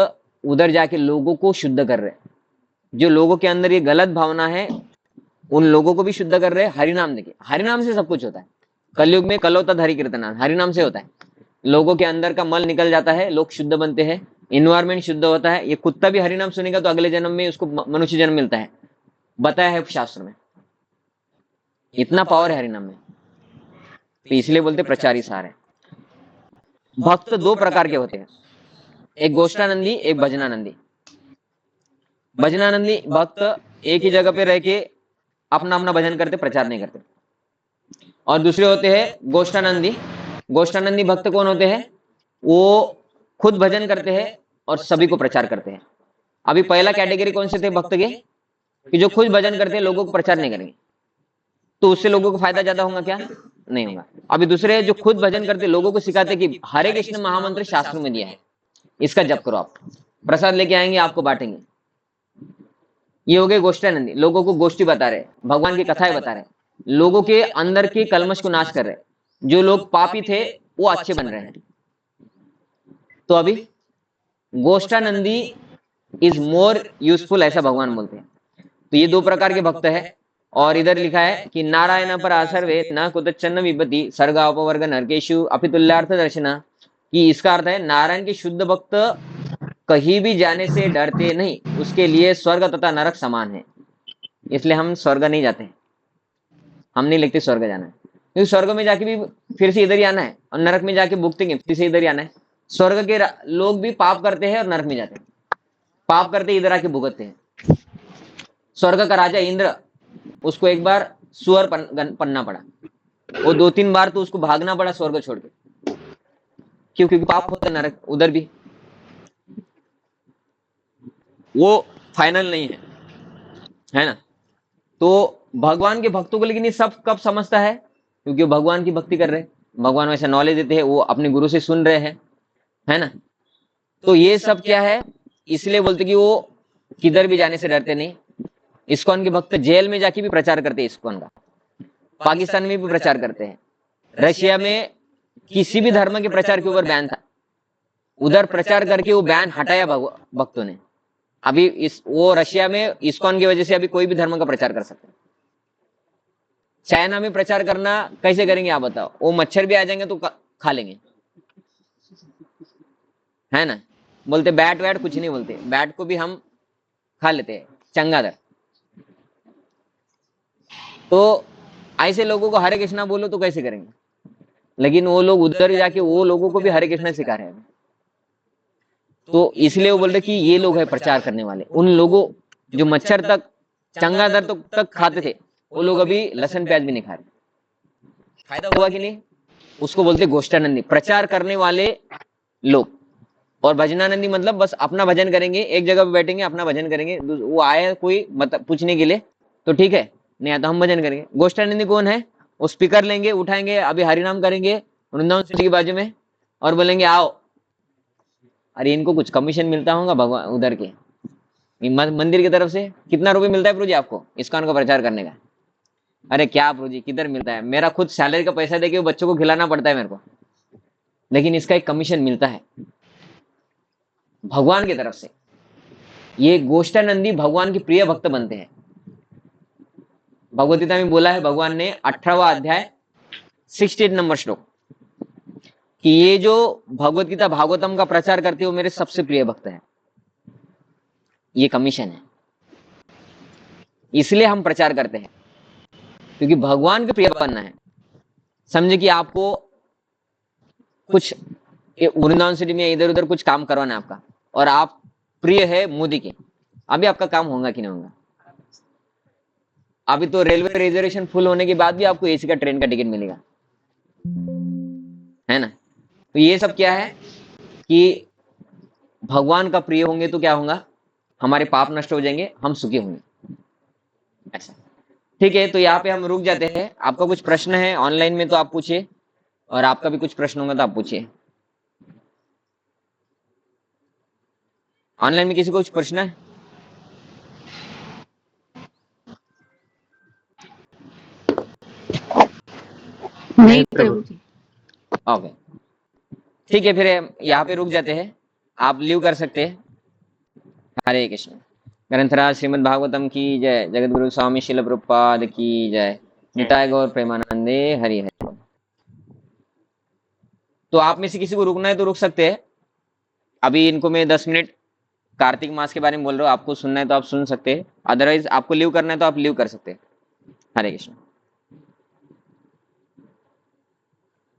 उधर जाके लोगों को शुद्ध कर रहे, जो लोगों के अंदर ये गलत भावना है उन लोगों को भी शुद्ध कर रहे। हरिनाम देखिए, हरिनाम से सब कुछ होता है। कलयुग में कलो तद हरि कीर्तन, हरिनाम से होता है। लोगों के अंदर का मल निकल जाता है, लोग शुद्ध बनते हैं, इन्वायरमेंट शुद्ध होता है। ये कुत्ता भी हरिनाम सुनेगा तो अगले जन्म में उसको मनुष्य जन्म मिलता है, बताया है शास्त्र में। इतना पावर है हरिनाम में, तो इसलिए बोलते प्रचारी सार है। भक्त दो प्रकार के होते हैं, एक गोष्ठानंदी, एक भजनानंदी। भजनानंदी भक्त एक ही जगह पे रह के अपना अपना भजन करते, प्रचार नहीं करते। और दूसरे होते हैं गोष्ठानंदी। गोष्ठानंदी भक्त कौन होते हैं? वो खुद भजन करते हैं और सभी को प्रचार करते हैं। अभी पहला कैटेगरी कौन से थे भक्त के? कि जो खुद भजन करते हैं, लोगों को प्रचार नहीं करेंगे, तो उससे लोगों को फायदा ज्यादा होगा क्या? नहीं होगा। अभी दूसरे जो खुद भजन करते, लोगों को सिखाते कि हरे कृष्ण महामंत्र शास्त्र में दिया है, इसका जप करो, आप प्रसाद लेके आएंगे, आपको बांटेंगे। ये हो गए गोष्ठानंदी, लोगों को गोष्ठी बता रहे, भगवान की कथाएं बता रहे, लोगों के अंदर के कलमश को नाश कर रहे। जो लोग पापी थे वो अच्छे बन रहे हैं। तो अभी गोष्ठानंदी इज मोर यूजफुल, ऐसा भगवान बोलते हैं। तो ये दो प्रकार के भक्त है। और इधर लिखा है कि नारायण पर आसर्वे न कुतच्छन्न विपत्ति सर्गा उपवर्ग नरकेशु अपितुल्यार्थ दर्शना। कि इसका अर्थ है नारायण के शुद्ध भक्त कहीं भी जाने से डरते नहीं, उसके लिए स्वर्ग तथा नरक समान है। इसलिए हम स्वर्ग नहीं जाते, हम नहीं लिखते स्वर्ग जाना है, क्योंकि स्वर्ग में जाके भी फिर से इधर ही आना है, और नरक में जाके भुगतेंगे, फिर से इधर ही आना है। स्वर्ग के लोग भी पाप करते हैं और नरक में जाते हैं, पाप करते इधर आके भुगतते हैं। स्वर्ग का राजा इंद्र, उसको एक बार सुअर पन्ना पड़ा, वो 2-3 बार तो उसको भागना पड़ा स्वर्ग छोड़ के। क्यों? क्योंकि पाप होता है नरक, उधर भी वो फाइनल नहीं है ना? तो भगवान के भक्तों को लेकिन ये सब कब समझता है? क्योंकि वो भगवान की भक्ति कर रहे हैं, भगवान वैसा नॉलेज देते हैं, वो अपने गुरु से सुन रहे हैं, है ना? तो ये सब क्या है? इसलिए बोलते कि वो किधर भी जाने से डरते नहीं। इस्कॉन के भक्त जेल में जाके भी प्रचार करते हैं, इस्कॉन का पाकिस्तान में भी प्रचार करते हैं। रशिया में किसी भी धर्म के प्रचार के ऊपर बैन था, उधर प्रचार करके वो बैन हटाया भक्तों ने। अभी वो रशिया में इस्कॉन की वजह से अभी कोई भी धर्म का प्रचार कर सकते हैं। चाइना में प्रचार करना कैसे करेंगे आप बताओ? वो मच्छर भी आ जाएंगे तो खा लेंगे, है ना? बोलते बैट वैट कुछ नहीं बोलते, बैट को भी हम खा लेते हैं, चंगादर। तो ऐसे लोगों को हरे कृष्णा बोलो तो कैसे करेंगे? लेकिन वो लोग उधर जाके वो लोगों को भी हरे कृष्णा सिखा रहे हैं। तो इसलिए वो बोल रहे कि ये लोग है प्रचार करने वाले। उन लोगों जो मच्छर तक चंगादर तक खाते थे, वो लोग अभी लहसुन प्याज भी नहीं खा रहे। फायदा हुआ कि नहीं? उसको बोलते गोष्ठानंदी, प्रचार करने वाले लोग। और भजनानंदी मतलब बस अपना भजन करेंगे, एक जगह पे बैठेंगे, अपना भजन करेंगे। वो आया कोई मतलब पूछने के लिए तो ठीक है, नहीं आता हम भजन करेंगे। गोष्ठानंदी कौन है? वो स्पीकर लेंगे, उठाएंगे, अभी हरिनाम करेंगे वृंदावन सिटी की बाजू में और बोलेंगे आओ। अरे इनको कुछ कमीशन मिलता होगा भगवान उधर के मंदिर की तरफ से? कितना रुपए मिलता है प्रभु जी आपको इस्कॉन का प्रचार करने का? अरे क्या प्रभु जी किधर मिलता है, मेरा खुद सैलरी का पैसा देके बच्चों को खिलाना पड़ता है मेरे को, लेकिन इसका एक कमीशन मिलता है भगवान की तरफ से। ये गोष्ठानंदी भगवान के प्रिय भक्त बनते हैं। भगवद गीता में बोला है भगवान ने 18वां अध्याय 68 नंबर श्लोक कि ये जो भगवद गीता भागवतम का प्रचार करते हैं वो मेरे सबसे प्रिय भक्त हैं। ये कमीशन है, इसलिए हम प्रचार करते हैं क्योंकि भगवान के प्रिय बनना है। समझे कि आपको कुछ वृंदावन सिटी में इधर उधर कुछ काम करवाना है आपका, और आप प्रिय है मोदी के, अभी आपका काम होगा कि नहीं होगा? अभी तो रेलवे रिजर्वेशन फुल होने के बाद भी आपको एसी का ट्रेन का टिकट मिलेगा, है ना? तो ये सब क्या है कि भगवान का प्रिय होंगे तो क्या होगा, हमारे पाप नष्ट हो जाएंगे, हम सुखी होंगे, ऐसा। ठीक है, तो यहाँ पे हम रुक जाते हैं। आपका कुछ प्रश्न है ऑनलाइन में तो आप पूछिए, और आपका भी कुछ प्रश्न होगा तो आप पूछिए। ऑनलाइन में किसी को कुछ प्रश्न है? नहीं प्रभु जी। ओके, ठीक है, फिर यहाँ पे रुक जाते हैं, आप लीव कर सकते हैं। हरे कृष्ण। ग्रंथराज श्रीमद् भागवतम की जय। जगत गुरु स्वामी शिल प्रभुपाद की जय। निताय गौर प्रेमानंदे हरि हरि। तो आप में से किसी को रुकना है तो रुक सकते हैं। अभी इनको मैं 10 मिनट कार्तिक मास के बारे में बोल रहा हूँ, आपको सुनना है तो आप सुन सकते हैं, अदरवाइज आपको लीव करना है तो आप लीव कर सकते हैं। हरे कृष्ण।